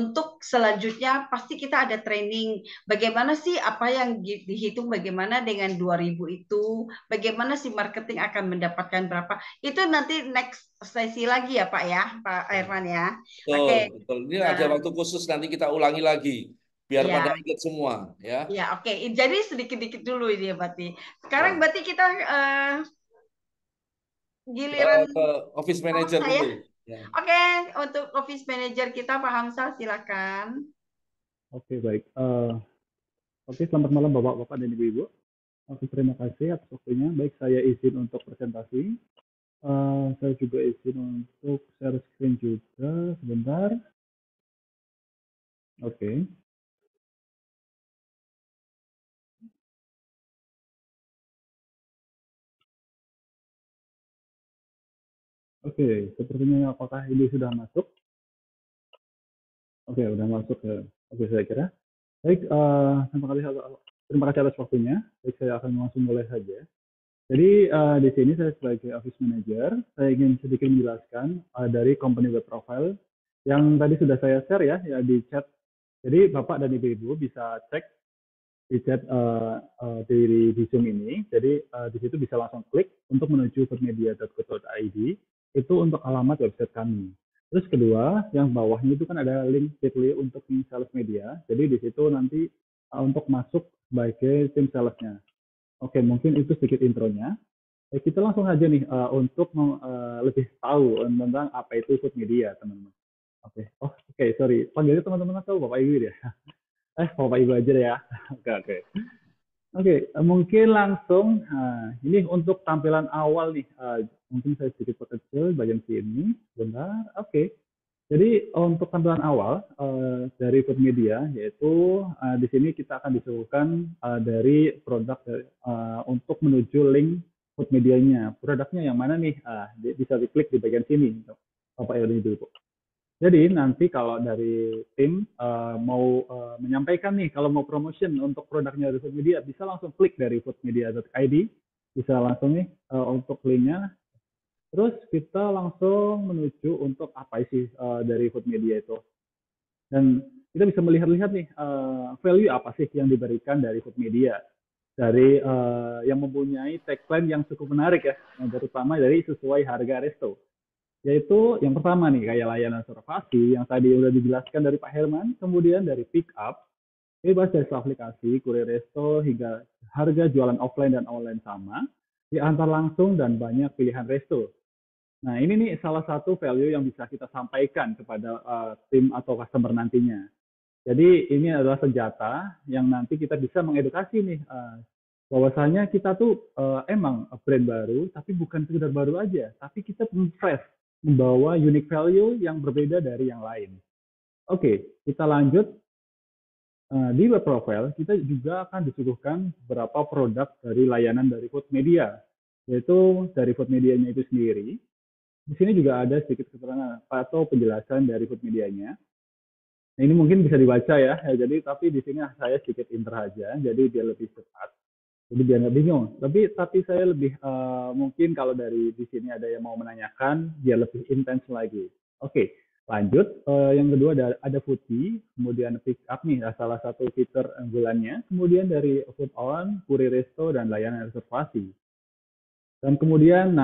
untuk selanjutnya pasti kita ada training bagaimana sih apa yang dihitung bagaimana dengan 2000 itu, bagaimana sih marketing akan mendapatkan berapa. Itu nanti next sesi lagi ya Pak ya, Pak Herman ya. Betul, Oke. betul. Ini ada Nah, waktu khusus nanti kita ulangi lagi biar pada ya, ingat semua, ya. ya, oke. Jadi sedikit-sedikit dulu ini ya, berarti. Sekarang Ya. berarti kita giliran Ke office Pak manager Hamzah ya. dulu. Ya. Oke, untuk office manager kita Pak Hamzah silakan. Oke, baik. Oke, selamat malam Bapak-Bapak dan Ibu-Ibu. Oke, terima kasih atas waktunya. Baik, saya izin untuk presentasi. Saya juga izin untuk share screen juga. Sebentar. Oke. Oke, sepertinya apakah ini sudah masuk? Oke, sudah masuk ya. Oke, saya kira. Baik, terima kasih atas waktunya. Baik, saya akan langsung mulai saja. Jadi di sini saya sebagai office manager, saya ingin sedikit menjelaskan dari company web profile yang tadi sudah saya share ya di chat. Jadi Bapak dan Ibu-Ibu bisa cek di chat di Zoom ini. Jadi di situ bisa langsung klik untuk menuju foodmedia.co.id. Itu untuk alamat website kami. Terus kedua, yang bawahnya itu kan ada link Bitly untuk tim sales media. Jadi di situ nanti untuk masuk sebagai tim salesnya. Oke, mungkin itu sedikit intronya. Kita langsung aja nih untuk lebih tahu tentang apa itu food media, teman-teman. Oke, oke, sorry. Panggilnya teman-teman atau Bapak Ibu ya? Bapak Ibu aja ya. Oke, oke. Oke, mungkin langsung. Ini untuk tampilan awal nih. Mungkin saya sedikit perkecil bagian sini. Benar. Oke. Jadi untuk tampilan awal dari food media, yaitu di sini kita akan disuguhkan dari produk untuk menuju link food medianya. Produknya yang mana nih? Bisa diklik di bagian sini, Bapak Ibu Ibu. Jadi nanti kalau dari tim mau menyampaikan nih, kalau mau promotion untuk produknya dari food media, bisa langsung klik dari foodmedia.id, bisa langsung nih untuk linknya. Terus kita langsung menuju untuk apa sih dari food media itu. Dan kita bisa melihat-lihat nih value apa sih yang diberikan dari food media. Dari yang mempunyai tagline yang cukup menarik ya, yang terutama dari sesuai harga resto. Yaitu yang pertama nih, kayak layanan reservasi yang tadi udah dijelaskan dari Pak Herman, kemudian dari pick up, bebas dari aplikasi, kurir resto, hingga harga jualan offline dan online sama, diantar langsung dan banyak pilihan resto. Nah, ini nih salah satu value yang bisa kita sampaikan kepada tim atau customer nantinya. Jadi ini adalah senjata yang nanti kita bisa mengedukasi nih bahwasanya kita tuh emang brand baru, tapi bukan sekedar baru aja, tapi kita fresh, membawa unique value yang berbeda dari yang lain. Oke, kita lanjut. Di web profile, kita juga akan disuguhkan beberapa produk dari layanan dari Food Media, yaitu dari Food Medianya itu sendiri. Di sini juga ada sedikit keterangan atau penjelasan dari Food Medianya. Nah, ini mungkin bisa dibaca ya, jadi tapi di sini saya sedikit inter aja, jadi biar lebih cepat. Jadi biar nggak bingung. Tapi saya lebih mungkin kalau dari di sini ada yang mau menanyakan, biar lebih intens lagi. Oke, lanjut. Yang kedua ada Foodie, kemudian pick up nih salah satu fitur unggulannya. Kemudian dari Food On, Kurir Resto, dan layanan reservasi. Dan kemudian,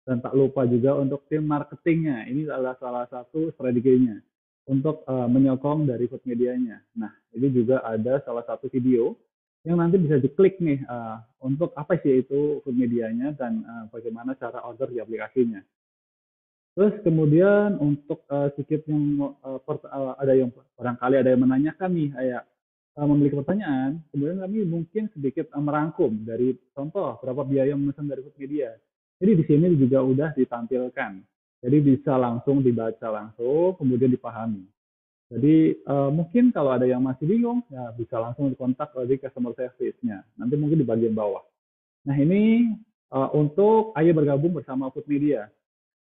dan tak lupa juga untuk tim marketingnya. Ini adalah salah satu strateginya untuk menyokong dari Food Medianya. Nah, ini juga ada salah satu video yang nanti bisa diklik nih untuk apa sih itu Food Medianya dan bagaimana cara order di aplikasinya. Terus kemudian untuk sedikit yang ada yang barangkali ada yang menanyakan nih kayak memiliki pertanyaan, kemudian kami mungkin sedikit merangkum dari contoh berapa biaya memesan dari Food Media. Jadi di sini juga udah ditampilkan. Jadi bisa langsung dibaca langsung, kemudian dipahami. Jadi mungkin kalau ada yang masih bingung, ya bisa langsung dikontak di customer service-nya. Nanti mungkin di bagian bawah. Nah ini untuk ayo bergabung bersama Food Media.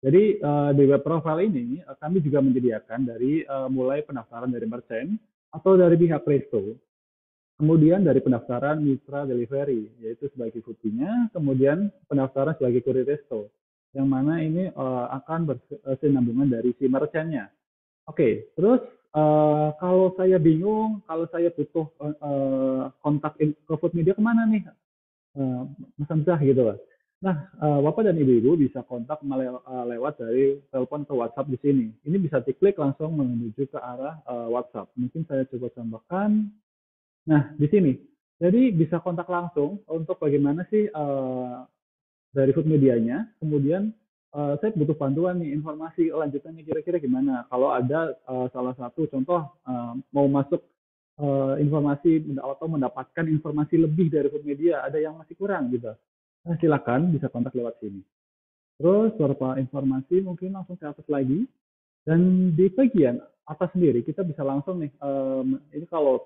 Jadi di web profile ini kami juga menyediakan dari mulai pendaftaran dari merchant atau dari pihak Presto, kemudian dari pendaftaran mitra delivery yaitu sebagai foodie-nya, kemudian pendaftaran sebagai kurir resto, yang mana ini akan berkesinambungan dari si merchant-nya. Oke, terus kalau saya bingung, kalau saya butuh kontak ke Food Media kemana nih, Mas Hamzah gitu lah. Nah, Bapak dan Ibu-Ibu bisa kontak lewat dari telepon ke WhatsApp di sini. Ini bisa diklik langsung menuju ke arah WhatsApp. Mungkin saya coba tambahkan. Nah, di sini. Jadi bisa kontak langsung untuk bagaimana sih dari Food Medianya. Kemudian saya butuh bantuan nih, informasi lanjutannya kira-kira gimana. Kalau ada salah satu contoh mau masuk informasi atau mendapatkan informasi lebih dari Food Media, ada yang masih kurang gitu. Nah, silakan bisa kontak lewat sini. Terus beberapa informasi mungkin langsung ke atas lagi. Dan di bagian atas sendiri kita bisa langsung nih, ini kalau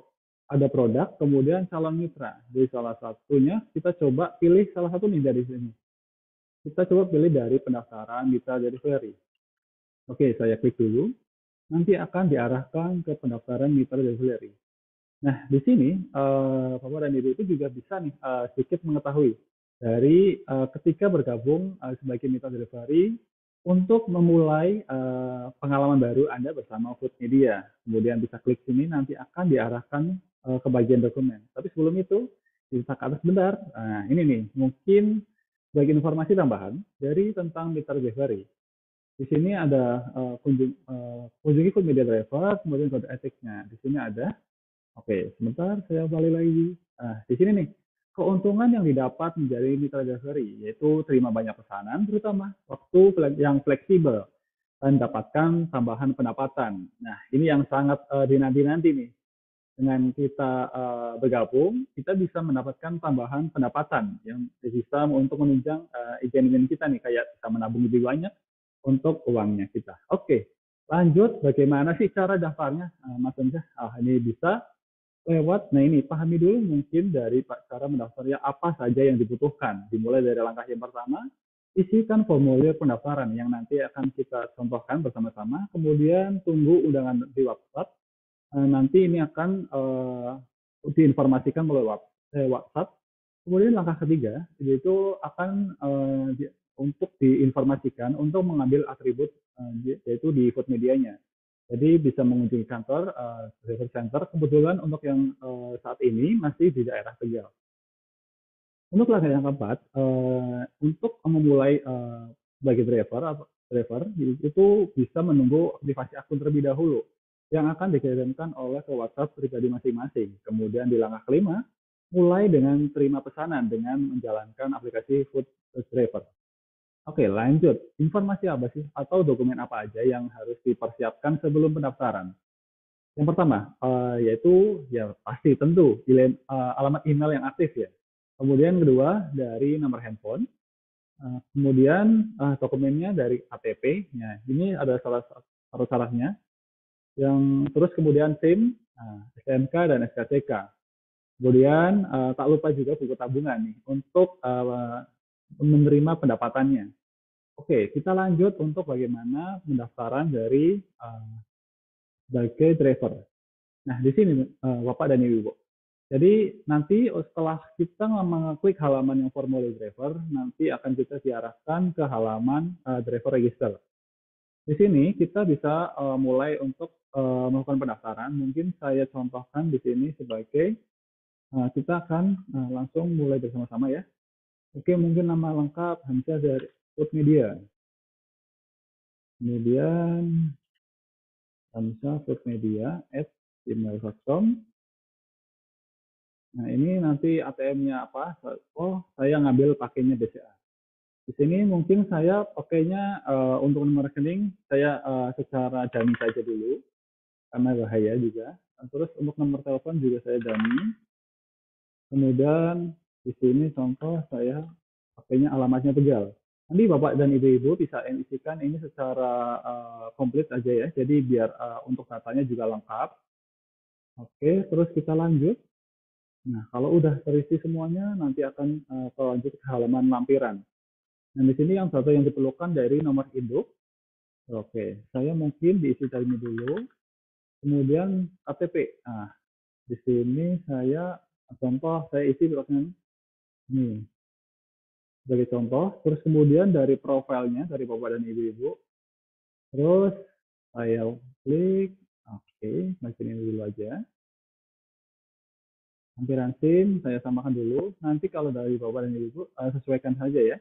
ada produk, kemudian calon mitra. Jadi salah satunya kita coba pilih salah satu nih dari sini. Kita coba pilih dari pendaftaran mitra delivery. Oke, saya klik dulu. Nanti akan diarahkan ke pendaftaran mitra delivery. Nah, di sini Bapak dan Ibu itu juga bisa nih sedikit mengetahui dari ketika bergabung sebagai mitra delivery untuk memulai pengalaman baru Anda bersama Food Media. Kemudian bisa klik sini, nanti akan diarahkan ke bagian dokumen. Tapi sebelum itu, bisa ke atas sebentar. Nah, ini nih, mungkin bagian informasi tambahan dari tentang mitra delivery. Di sini ada kunjungi Food Media Driver, kemudian kode etiknya. Di sini ada. Oke, sebentar saya balik lagi. Nah, di sini nih, keuntungan yang didapat menjadi mitra delivery, yaitu terima banyak pesanan, terutama waktu yang fleksibel, dan dapatkan tambahan pendapatan. Nah, ini yang sangat dinanti-nanti nih. Dengan kita bergabung, kita bisa mendapatkan tambahan pendapatan yang bisa untuk menunjang izin-izin kita nih, kayak bisa menabung lebih banyak untuk uangnya kita. Oke, lanjut, bagaimana sih cara daftarnya, Mas Hamzah? Ini bisa lewat, nah ini pahami dulu mungkin dari cara mendaftarnya apa saja yang dibutuhkan. Dimulai dari langkah yang pertama, isikan formulir pendaftaran yang nanti akan kita contohkan bersama-sama, kemudian tunggu undangan di WhatsApp. Nanti ini akan diinformasikan melalui WhatsApp. Kemudian langkah ketiga, yaitu akan untuk diinformasikan untuk mengambil atribut yaitu di Food Medianya. Jadi bisa mengunjungi kantor, driver center. Kebetulan untuk yang saat ini masih di daerah Tegal. Untuk langkah yang keempat, untuk memulai sebagai driver itu bisa menunggu aktivasi akun terlebih dahulu yang akan dikirimkan oleh ke WhatsApp pribadi masing-masing. Kemudian di langkah kelima, mulai dengan terima pesanan dengan menjalankan aplikasi Food Driver. Oke, lanjut. Informasi apa sih atau dokumen apa aja yang harus dipersiapkan sebelum pendaftaran? Yang pertama, yaitu ya pasti tentu alamat email yang aktif ya. Kemudian kedua dari nomor handphone. Kemudian dokumennya dari KTP. Nah, ini ada salah satu syaratnya. Yang terus kemudian SIM, STNK dan SKCK. Kemudian tak lupa juga buku tabungan nih untuk menerima pendapatannya. Oke, kita lanjut untuk bagaimana pendaftaran dari sebagai driver. Nah, di sini Bapak dan Ibu. Jadi nanti setelah kita mengklik halaman yang formulir driver, nanti akan kita diarahkan ke halaman driver register. Di sini kita bisa mulai untuk melakukan pendaftaran. Mungkin saya contohkan di sini sebagai kita akan langsung mulai bersama-sama ya. Oke, mungkin nama lengkap Hamzah dari Food Media. Kemudian Hamzah Food Media @gmail.com. Nah, ini nanti ATM-nya apa? Oh, saya ngambil pakainya BCA. Di sini mungkin saya pakainya untuk nomor rekening, saya secara dummy saja dulu, karena bahaya juga. Terus untuk nomor telepon juga saya dummy. Kemudian di sini contoh saya pakainya alamatnya Tegal. Nanti Bapak dan Ibu-Ibu bisa isikan ini secara komplit aja ya. Jadi biar untuk datanya juga lengkap. Oke, terus kita lanjut. Nah, kalau udah terisi semuanya, nanti akan lanjut ke halaman lampiran. Nah, di sini yang satu yang diperlukan dari nomor induk. Oke, saya mungkin diisi dari ini dulu. Kemudian KTP. Nah, di sini saya contoh saya isi dengan ini sebagai contoh. Terus kemudian dari profilnya dari Bapak dan Ibu-Ibu. Terus saya klik. Oke, masukin ini dulu aja. Lampiran SIM saya samakan dulu. Nanti kalau dari Bapak dan Ibu sesuaikan saja ya.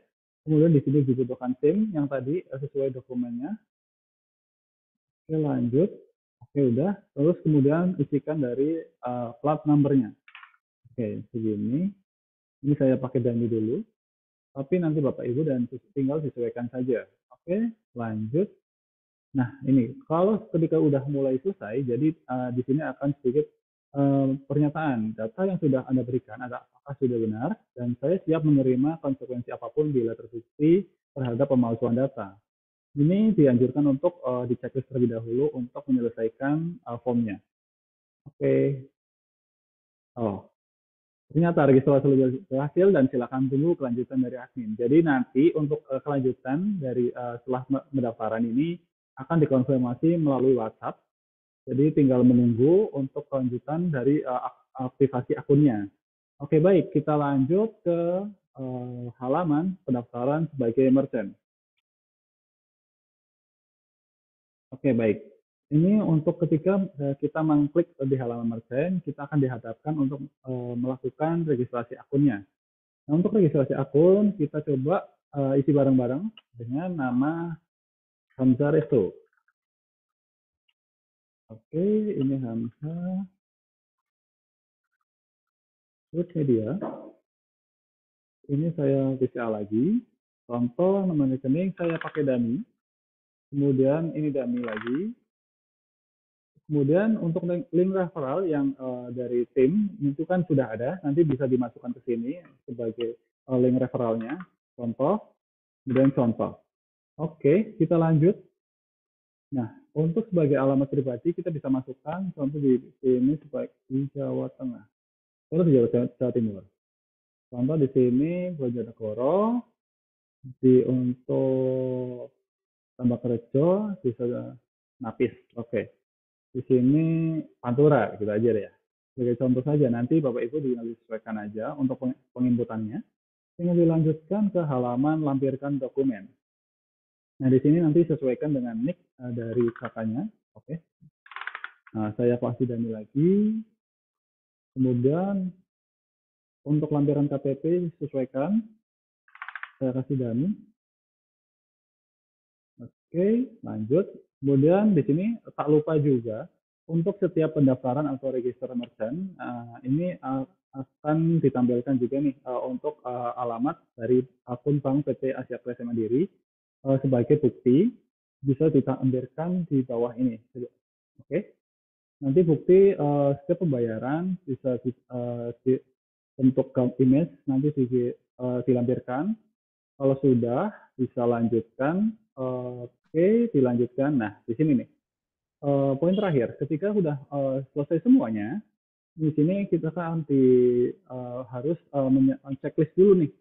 Kemudian di sini dibutuhkan SIM yang tadi sesuai dokumennya. Oke, lanjut. Oke, udah. Terus kemudian isikan dari plat numbernya. Oke, segini. Ini saya pakai dummy dulu. Tapi nanti Bapak Ibu dan tinggal sesuaikan saja. Oke, lanjut. Nah, ini kalau ketika udah mulai selesai, jadi di sini akan sedikit pernyataan data yang sudah Anda berikan apakah sudah benar dan saya siap menerima konsekuensi apapun bila terbukti terhadap pemalsuan data. Ini dianjurkan untuk dicek terlebih dahulu untuk menyelesaikan formnya. Oke. Oh, ternyata registrasi sudah berhasil dan silakan tunggu kelanjutan dari admin. Jadi nanti untuk kelanjutan dari setelah pendaftaran ini akan dikonfirmasi melalui WhatsApp. Jadi tinggal menunggu untuk kelanjutan dari aktivasi akunnya. Oke, baik. Kita lanjut ke halaman pendaftaran sebagai merchant. Oke, baik. Ini untuk ketika kita mengklik di halaman merchant, kita akan dihadapkan untuk melakukan registrasi akunnya. Nah, untuk registrasi akun, kita coba isi bareng-bareng dengan nama Hamzah Resto. Oke, ini Hamzah Food Media. Ini saya BCA lagi. Contoh nomor rekening saya pakai dummy. Kemudian ini dummy lagi. Kemudian untuk link referral yang dari tim itu kan sudah ada, nanti bisa dimasukkan ke sini sebagai link referralnya. Contoh, kemudian contoh. Oke, kita lanjut. Nah, untuk sebagai alamat pribadi kita bisa masukkan contoh di sini sebagai di Jawa Tengah. Atau di Jawa Timur. Contoh di sini Bojonegoro, untuk Tambakrejo bisa Napis. Oke. Di sini Pantura gitu aja deh ya. Sebagai contoh saja nanti Bapak Ibu disesuaikan aja untuk penginputannya. Tinggal dilanjutkan ke halaman lampirkan dokumen. Nah, di sini nanti sesuaikan dengan nick dari kakaknya. Oke. Nah, saya pasti dummy lagi. Kemudian untuk lampiran KTP sesuaikan. Saya kasih dummy. Oke, lanjut. Kemudian di sini tak lupa juga untuk setiap pendaftaran atau register merchant ini akan ditampilkan juga nih untuk alamat dari akun Bank PT Asia Kresa Mandiri sebagai bukti bisa ditampilkan di bawah ini. Oke. Nanti bukti setiap pembayaran bisa bentuk image nanti dilampirkan. Kalau sudah bisa lanjutkan. Oke, dilanjutkan. Nah, di sini nih. Poin terakhir, ketika sudah selesai semuanya, di sini kita kan harus checklist dulu nih.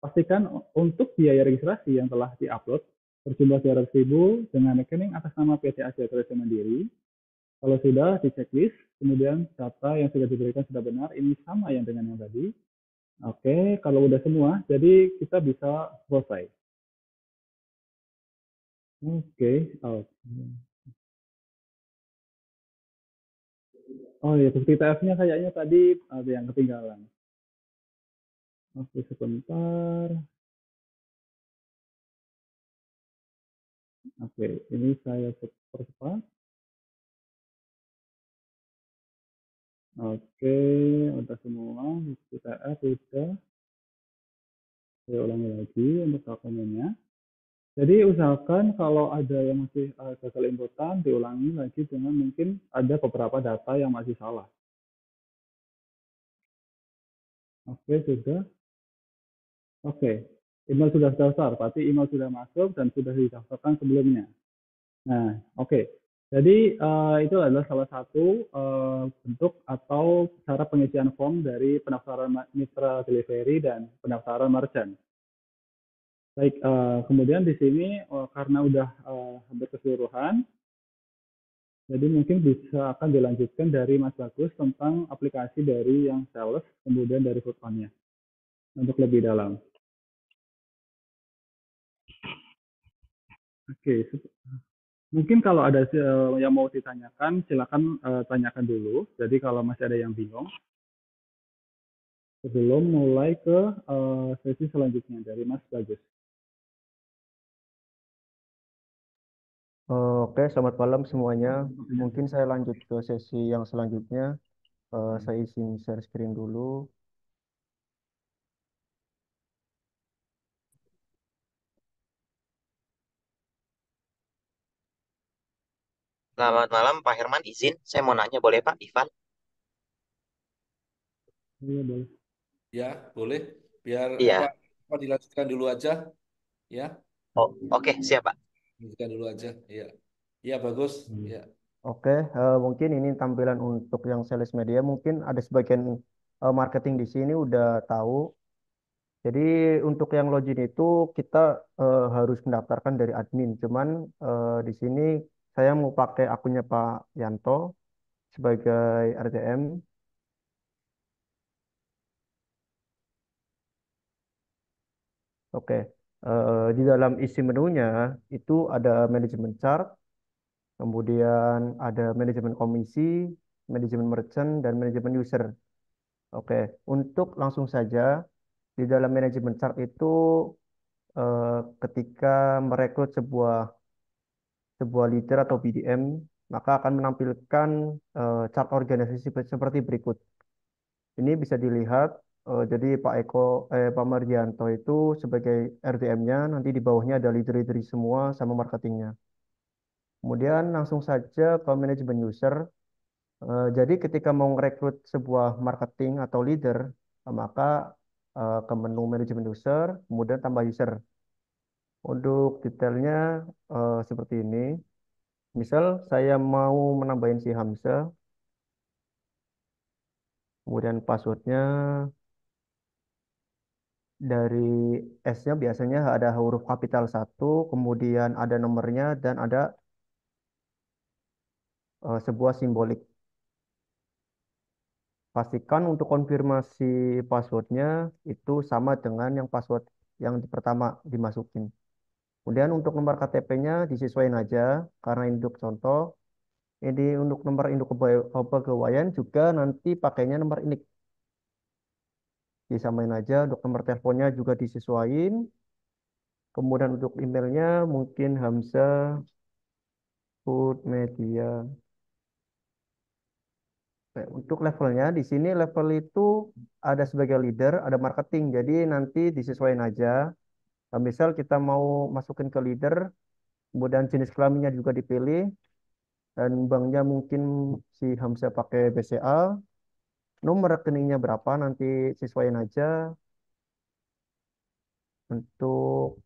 Pastikan untuk biaya registrasi yang telah diupload berjumlah 200.000 dengan rekening atas nama PT Asia Tradisi Mandiri. Kalau sudah di checklist, kemudian data yang sudah diberikan sudah benar, ini sama yang dengan yang tadi. Oke, kalau udah semua, jadi kita bisa selesai. Oke, oh ya, bukti TF-nya kayaknya tadi ada yang ketinggalan. Oke, sebentar. Oke, ini saya percepat. Oke, udah semua. Bukti TF sudah. Saya ulangi lagi untuk dokumennya. Jadi usahakan kalau ada yang masih gagal inputan, diulangi lagi dengan mungkin ada beberapa data yang masih salah. Oke, sudah. Oke, email sudah terdaftar, berarti email sudah masuk dan sudah didaftarkan sebelumnya. Nah, oke. Jadi itu adalah salah satu bentuk atau cara pengisian form dari pendaftaran mitra delivery dan pendaftaran merchant. Baik, kemudian di sini karena udah hampir keseluruhan, jadi mungkin bisa akan dilanjutkan dari Mas Bagus tentang aplikasi dari yang sales, kemudian dari food on-nya untuk lebih dalam. Oke, mungkin kalau ada yang mau ditanyakan, silakan tanyakan dulu. Jadi kalau masih ada yang bingung, sebelum mulai ke sesi selanjutnya dari Mas Bagus. Oke, selamat malam semuanya. Mungkin saya lanjut ke sesi yang selanjutnya. Saya izin share screen dulu. Selamat malam, Pak Herman. Izin, saya mau nanya, boleh Pak Ivan? Iya, boleh. Ya, boleh. Biar Iya. apa dilanjutkan dulu aja, ya. Oh, oke, siap Pak. Lanjutkan dulu aja, ya. Ya, bagus. Ya. Oke, mungkin ini tampilan untuk yang sales media. Mungkin ada sebagian marketing di sini udah tahu. Jadi untuk yang login itu kita harus mendaftarkan dari admin. Cuman di sini saya mau pakai akunnya Pak Yanto sebagai RTM. Oke, di dalam isi menunya itu ada manajemen chart, kemudian ada manajemen komisi, manajemen merchant, dan manajemen user. Oke, untuk langsung saja di dalam manajemen chart itu ketika merekrut sebuah leader atau BDM, maka akan menampilkan chart organisasi seperti berikut. Ini bisa dilihat, jadi Pak Mardianto itu sebagai RDM-nya, nanti di bawahnya ada leader-leader semua sama marketingnya. Kemudian langsung saja ke manajemen user. Jadi ketika mau merekrut sebuah marketing atau leader, maka ke menu manajemen user, kemudian tambah user. Untuk detailnya seperti ini. Misal saya mau menambahin si Hamzah, kemudian passwordnya dari S-nya biasanya ada huruf kapital 1, kemudian ada nomornya dan ada sebuah simbolik. Pastikan untuk konfirmasi passwordnya itu sama dengan yang password yang pertama dimasukin. Kemudian untuk nomor KTP-nya disesuaikan aja karena ini untuk contoh. Ini untuk nomor induk kepegawaian juga nanti pakainya nomor ini. Disamain aja untuk nomor teleponnya juga disesuaikan. Kemudian untuk emailnya mungkin Hamzah Food Media. Untuk levelnya di sini level itu ada sebagai leader, ada marketing. Jadi nanti disesuaikan aja. Misal kita mau masukin ke leader, kemudian jenis kelaminnya juga dipilih dan banknya mungkin si Hamzah pakai BCA. Nomor rekeningnya berapa nanti sesuaiin aja. Untuk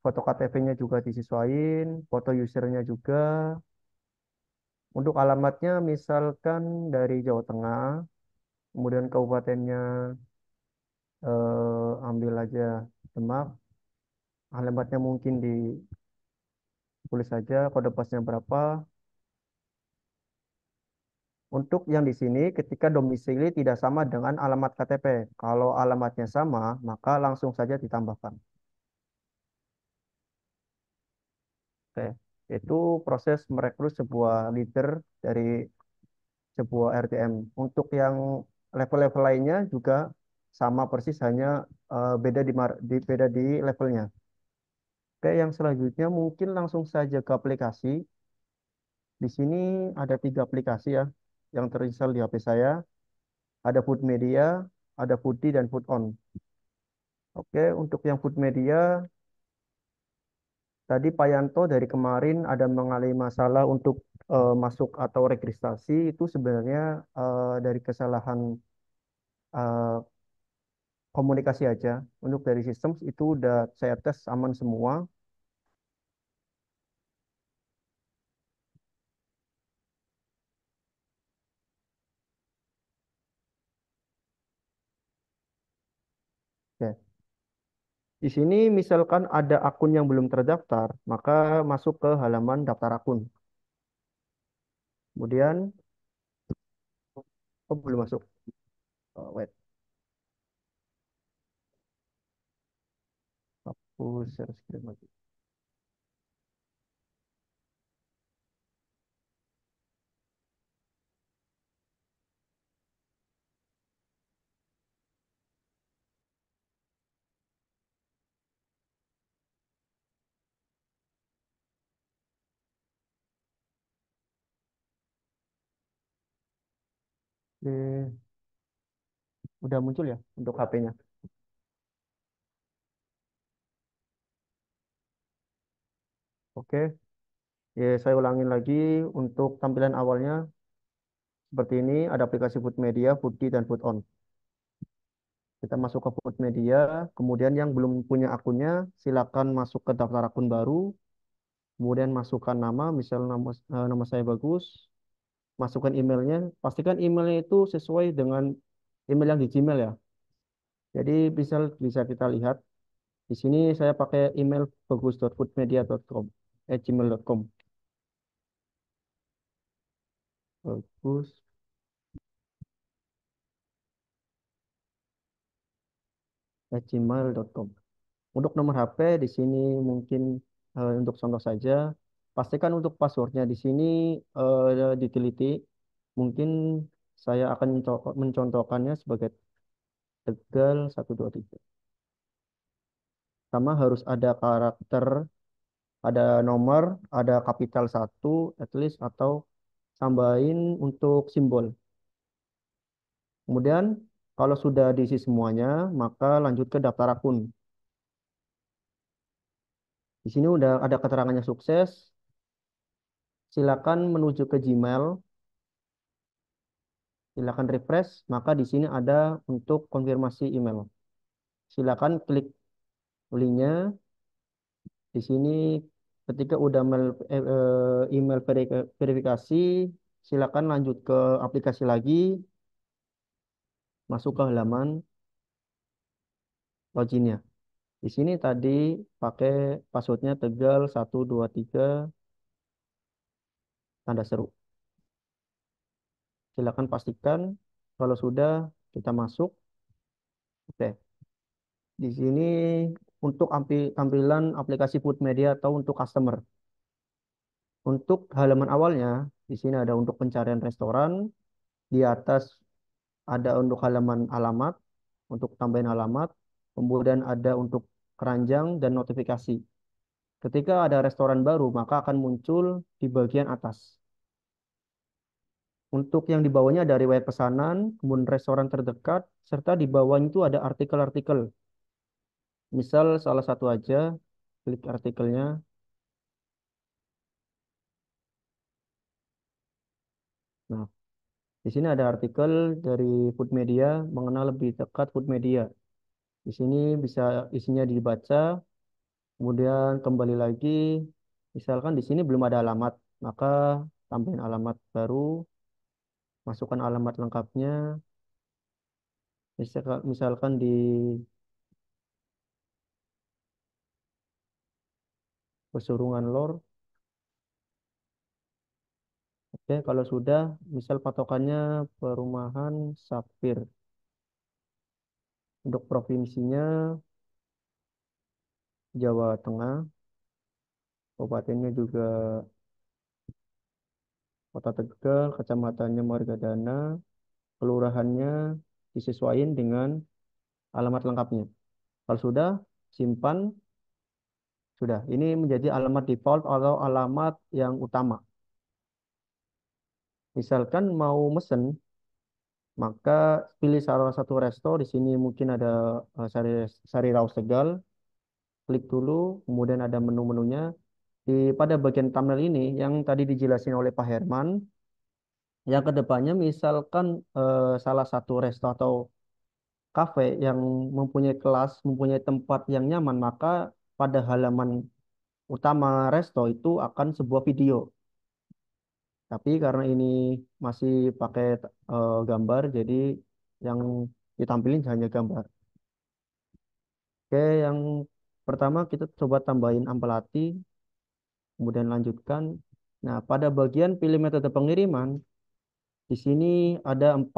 foto KTP-nya juga disesuaiin, foto usernya juga. Untuk alamatnya misalkan dari Jawa Tengah, kemudian kabupatennya ambil aja Demak, alamatnya mungkin ditulis saja kode posnya berapa. Untuk yang di sini ketika domisili tidak sama dengan alamat KTP. Kalau alamatnya sama, maka langsung saja ditambahkan. Oke, itu proses merekrut sebuah leader dari sebuah RTM. Untuk yang level-level lainnya juga sama persis, hanya beda beda di levelnya. Oke, yang selanjutnya mungkin langsung saja ke aplikasi. Di sini ada 3 aplikasi ya yang terinstall di HP saya. Ada Food Media, ada Foodie, dan Food On. Oke, untuk yang Food Media, tadi Pak Yanto dari kemarin ada mengalami masalah untuk masuk atau registrasi. Itu sebenarnya dari kesalahan eh, komunikasi aja. Untuk dari sistem itu udah saya tes aman semua. Oke. Di sini misalkan ada akun yang belum terdaftar, maka masuk ke halaman daftar akun. Kemudian, oh belum masuk. Oh, wait, hapus share screen lagi. Oke, udah muncul ya untuk HP-nya. Oke, ya saya ulangin lagi untuk tampilan awalnya seperti ini. Ada aplikasi Food Media, Foodie, dan Food On. Kita masuk ke Food Media, kemudian yang belum punya akunnya silakan masuk ke daftar akun baru, kemudian masukkan nama, misal nama saya Bagus, masukkan emailnya, pastikan emailnya itu sesuai dengan email yang di Gmail ya. Jadi bisa bisa kita lihat di sini saya pakai email bagus.foodmedia.com @gmail.com. bagus@gmail.com. Untuk nomor HP di sini mungkin untuk contoh saja, pastikan untuk passwordnya di sini diteliti. Mungkin saya akan mencontohkannya sebagai Tegal 123. Sama harus ada karakter, ada nomor, ada kapital 1, at least, atau tambahin untuk simbol. Kemudian kalau sudah diisi semuanya, maka lanjut ke daftar akun. Di sini udah ada keterangannya sukses. Silakan menuju ke Gmail, silakan refresh, maka di sini ada untuk konfirmasi email. Silakan klik linknya. Di sini ketika udah email verifikasi, silakan lanjut ke aplikasi lagi, masuk ke halaman loginnya. Di sini tadi pakai passwordnya Tegal 123 tanda seru. Silakan pastikan kalau sudah kita masuk. Oke. Di sini untuk tampilan aplikasi Food Media atau untuk customer. Untuk halaman awalnya, di sini ada untuk pencarian restoran, di atas ada untuk halaman alamat, untuk tambahin alamat, kemudian ada untuk keranjang dan notifikasi. Ketika ada restoran baru, maka akan muncul di bagian atas. Untuk yang di bawahnya ada riwayat pesanan, kemudian restoran terdekat, serta di bawahnya itu ada artikel-artikel. Misal salah satu aja, klik artikelnya. Nah, Di sini ada artikel dari Food Media mengenal lebih dekat Food Media. Di sini bisa isinya dibaca, kemudian kembali lagi. Misalkan di sini belum ada alamat, maka tambahin alamat baru, masukkan alamat lengkapnya. Misalkan di Pesurungan Lor. Oke, kalau sudah, misal patokannya perumahan Sapir. Untuk provinsinya Jawa Tengah, kabupatennya juga Kota Tegal, kecamatannya Margadana, kelurahannya disesuaikan dengan alamat lengkapnya. Kalau sudah, simpan. Sudah, ini menjadi alamat default atau alamat yang utama. Misalkan mau mesen, maka pilih salah satu resto. Di sini mungkin ada Sari Raus Tegal. Klik dulu, kemudian ada menu-menunya. Pada bagian thumbnail ini yang tadi dijelasin oleh Pak Herman, yang kedepannya misalkan salah satu resto atau kafe yang mempunyai kelas, mempunyai tempat yang nyaman, maka pada halaman utama resto itu akan sebuah video. Tapi karena ini masih pakai gambar, jadi yang ditampilin hanya gambar. Oke, yang pertama kita coba tambahin Ampelati, kemudian lanjutkan. Nah, pada bagian pilih metode pengiriman, di sini ada 4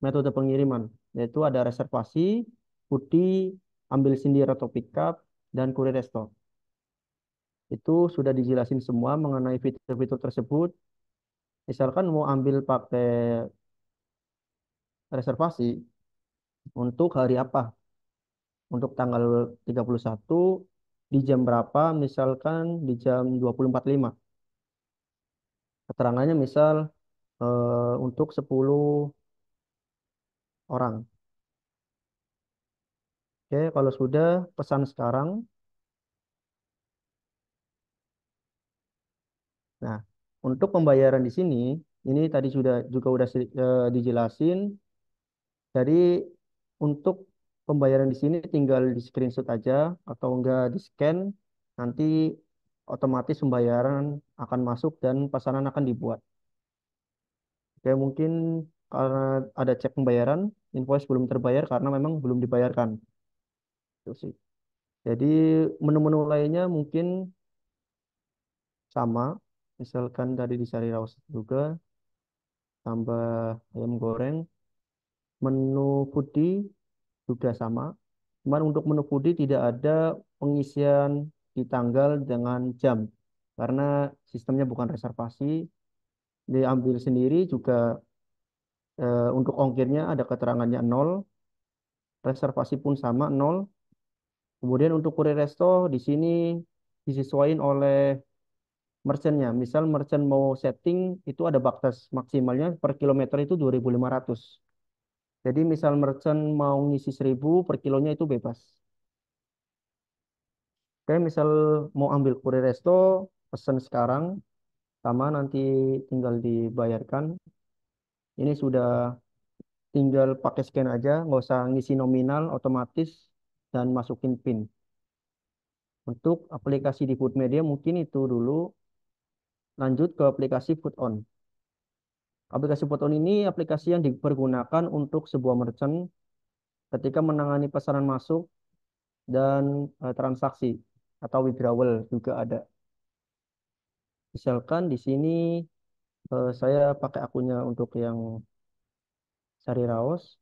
metode pengiriman, yaitu ada reservasi, putih, ambil sindir atau pickup, dan kurir resto. Itu sudah dijelasin semua mengenai fitur-fitur tersebut. Misalkan mau ambil pakai reservasi untuk hari apa? Untuk tanggal 31 di jam berapa? Misalkan di jam 20.45. Keterangannya misal untuk 10 orang. Oke, kalau sudah pesan sekarang. Nah, untuk pembayaran di sini, ini tadi sudah juga udah dijelasin. Jadi untuk pembayaran di sini tinggal di screenshot aja atau enggak di scan, nanti otomatis pembayaran akan masuk dan pesanan akan dibuat. Oke, mungkin karena ada cek pembayaran, invoice belum terbayar karena memang belum dibayarkan. Itu sih. Jadi menu-menu lainnya mungkin sama. Misalkan tadi di Sari Raus juga tambah ayam goreng. Menu foodie juga sama. Cuman untuk menu foodie tidak ada pengisian di tanggal dengan jam. Karena sistemnya bukan reservasi, diambil sendiri juga untuk ongkirnya ada keterangannya nol, reservasi pun sama nol. Kemudian untuk kurir resto di sini disesuaikan oleh merchantnya. Misal merchant mau setting itu ada batas maksimalnya per kilometer itu 2.500. Jadi misal merchant mau ngisi 1.000 per kilonya itu bebas. Oke, misal mau ambil kurir resto, pesan sekarang, sama nanti tinggal dibayarkan. Ini sudah tinggal pakai scan aja, nggak usah ngisi nominal, otomatis, dan masukin PIN. Untuk aplikasi di Food Media mungkin itu dulu, lanjut ke aplikasi Food On. Aplikasi Food On ini aplikasi yang dipergunakan untuk sebuah merchant ketika menangani pesanan masuk dan transaksi atau withdrawal juga ada. Misalkan di sini saya pakai akunnya untuk yang Sari Raos.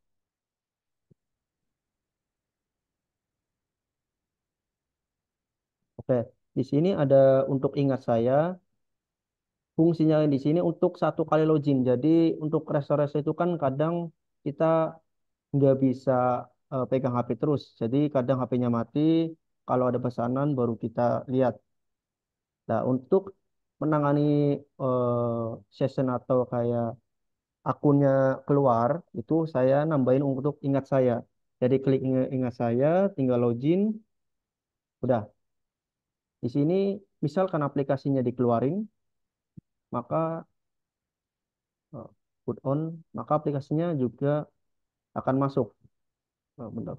Oke, di sini ada untuk ingat saya, fungsinya di sini untuk satu kali login. Jadi untuk resto-resto itu kan kadang kita nggak bisa pegang HP terus. Jadi kadang HP-nya mati, kalau ada pesanan baru kita lihat. Nah, untuk menangani session atau kayak akunnya keluar, itu saya nambahin untuk ingat saya. Jadi klik ingat saya, tinggal login, udah. Di sini misalkan aplikasinya dikeluarin, maka food on, maka aplikasinya juga akan masuk. Nah, bentar.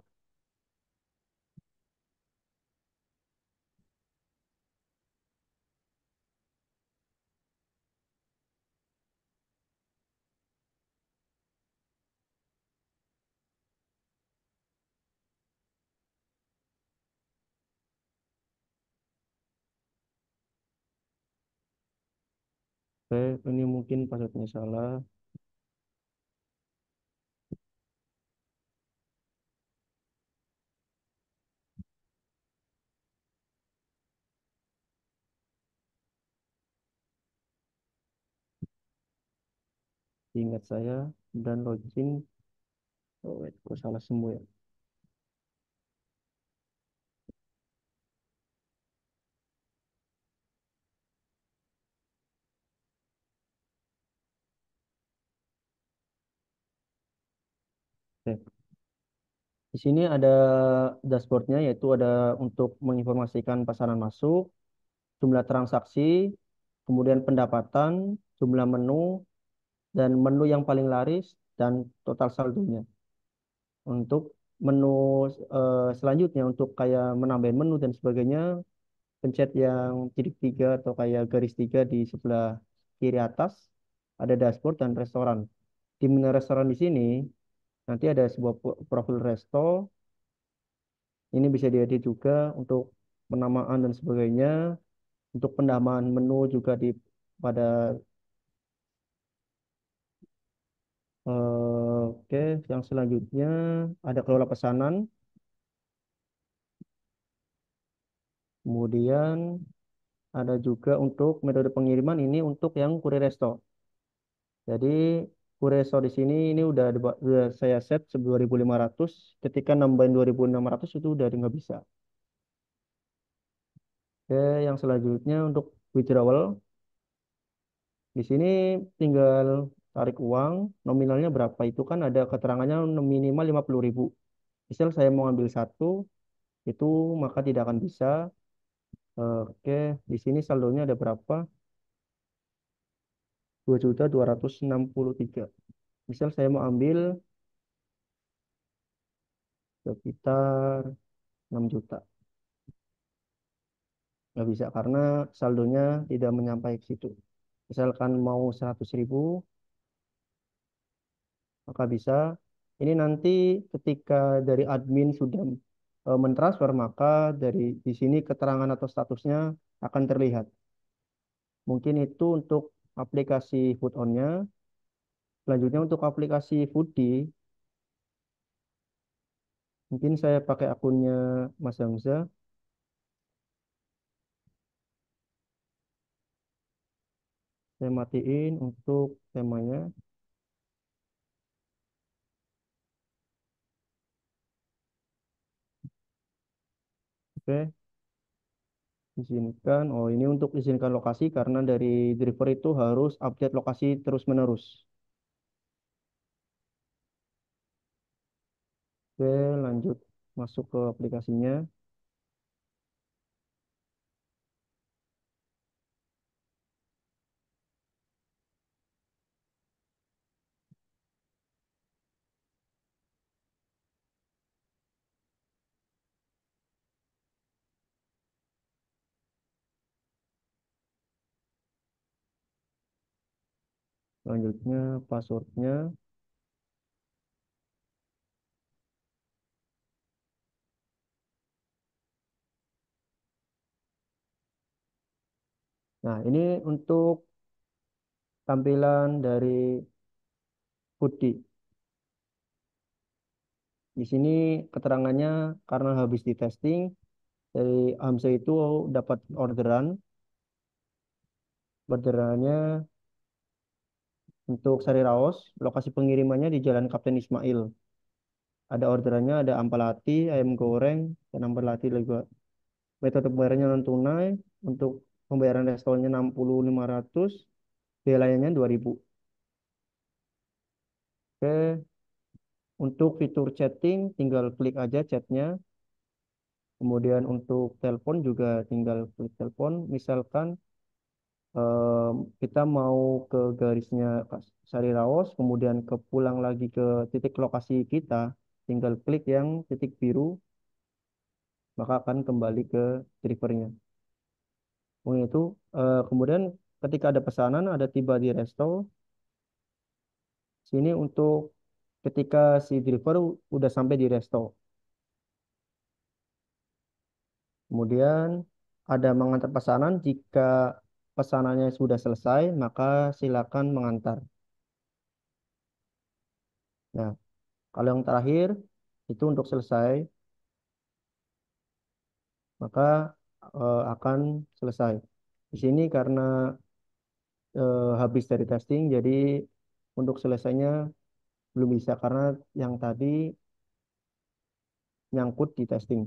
Oke, ini mungkin passwordnya salah. Ingat saya dan login. Oh, wait, kok salah semua ya? Oke. Di sini ada dashboardnya, yaitu ada untuk menginformasikan pesanan masuk, jumlah transaksi, kemudian pendapatan, jumlah menu, dan menu yang paling laris, dan total saldonya. Untuk menu selanjutnya, untuk kayak menambahin menu dan sebagainya, pencet yang titik tiga atau kayak garis tiga di sebelah kiri atas, ada dashboard dan restoran. Di menu restoran di sini, nanti ada sebuah profil resto. Ini bisa diedit juga untuk penamaan dan sebagainya. Untuk pendamaan menu juga di pada oke, yang selanjutnya ada kelola pesanan. Kemudian ada juga untuk metode pengiriman ini untuk yang kurir resto. Jadi kurir resto di sini ini udah saya set 2.500. Ketika nambahin 2.600 itu udah nggak bisa. Oke, yang selanjutnya untuk withdrawal. Di sini tinggal tarik uang, nominalnya berapa itu kan ada keterangannya minimal 50.000. Misal saya mau ambil satu, itu maka tidak akan bisa. Oke, di sini saldonya ada berapa? 2.263. Misal saya mau ambil sekitar 6 juta. Nggak bisa karena saldonya tidak menyampai ke situ. Misalkan mau 100.000, maka bisa. Ini nanti ketika dari admin sudah mentransfer, maka dari di sini keterangan atau statusnya akan terlihat. Mungkin itu untuk aplikasi Food On-nya. Selanjutnya untuk aplikasi Foodie, mungkin saya pakai akunnya Mas Hamza. Saya matiin untuk temanya. Oke, izinkan. Oh, ini untuk izinkan lokasi karena dari driver itu harus update lokasi terus-menerus. Oke, lanjut masuk ke aplikasinya. Selanjutnya passwordnya. Nah, ini untuk tampilan dari Foodie. Di sini keterangannya karena habis di testing dari Hamzah itu dapat orderannya untuk Sari Raos, lokasi pengirimannya di Jalan Kapten Ismail. Ada orderannya, ada ampalati, ayam goreng, dan ampalati juga. Metode pembayarannya non tunai, untuk pembayaran restorannya 60.500, biaya layannya 2.000. Oke, untuk fitur chatting tinggal klik aja chatnya. Kemudian untuk telepon juga tinggal klik telepon. Misalkan kita mau ke garisnya Sari Raos, kemudian ke pulang lagi ke titik lokasi kita, tinggal klik yang titik biru, maka akan kembali ke drivernya. Kemudian itu, kemudian ketika ada pesanan, ada tiba di resto, sini untuk ketika si driver udah sampai di resto. Kemudian ada mengantar pesanan, jika pesanannya sudah selesai, maka silakan mengantar. Nah, kalau yang terakhir itu untuk selesai, maka akan selesai. Di sini karena habis dari testing, jadi untuk selesainya belum bisa karena yang tadi nyangkut di testing.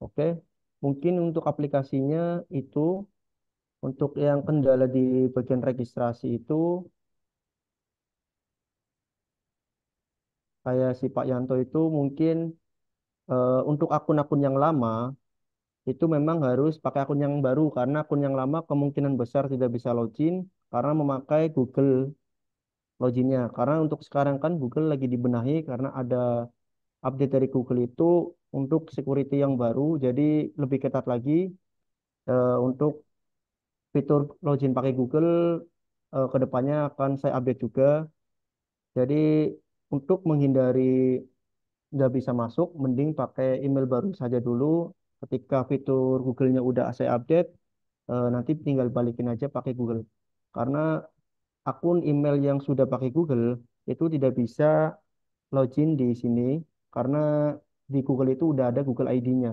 Oke, mungkin untuk aplikasinya itu untuk yang kendala di bagian registrasi itu kayak si Pak Yanto itu mungkin untuk akun-akun yang lama itu memang harus pakai akun yang baru karena akun yang lama kemungkinan besar tidak bisa login karena memakai Google loginnya. Karena untuk sekarang kan Google lagi dibenahi karena ada update dari Google itu untuk security yang baru, jadi lebih ketat lagi untuk fitur login pakai Google ke depannya akan saya update juga. Jadi untuk menghindari nggak bisa masuk, mending pakai email baru saja dulu. Ketika fitur Google-nya udah saya update, nanti tinggal balikin aja pakai Google. Karena akun email yang sudah pakai Google itu tidak bisa login di sini karena di Google itu udah ada Google ID-nya.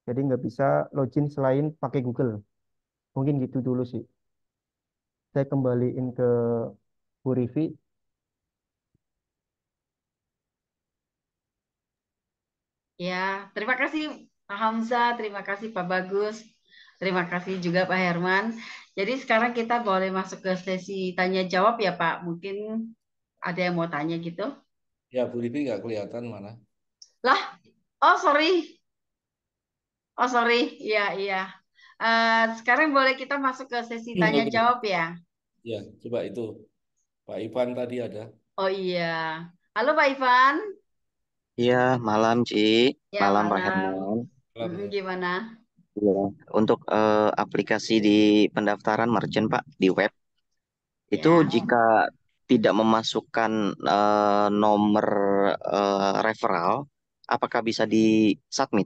Jadi nggak bisa login selain pakai Google. Mungkin gitu dulu sih. Saya kembaliin ke Bu Rivi. Ya, terima kasih Pak Hamzah, terima kasih Pak Bagus, terima kasih juga Pak Herman. Jadi sekarang kita boleh masuk ke sesi tanya jawab ya Pak. Mungkin ada yang mau tanya gitu. Ya, Bu Rivi nggak kelihatan mana. Lah, oh sorry, oh sorry, iya iya. Sekarang boleh kita masuk ke sesi tanya Oke. jawab ya. Ya, coba itu. Pak Ivan tadi ada. Oh iya, halo Pak Ivan. Iya, malam, Ci. Ya Malam, Pak malam. Herman. Salam ya. Gimana? Iya. Untuk aplikasi di pendaftaran merchant, Pak, di web, itu Ya. jika tidak memasukkan nomor referral, apakah bisa di-submit?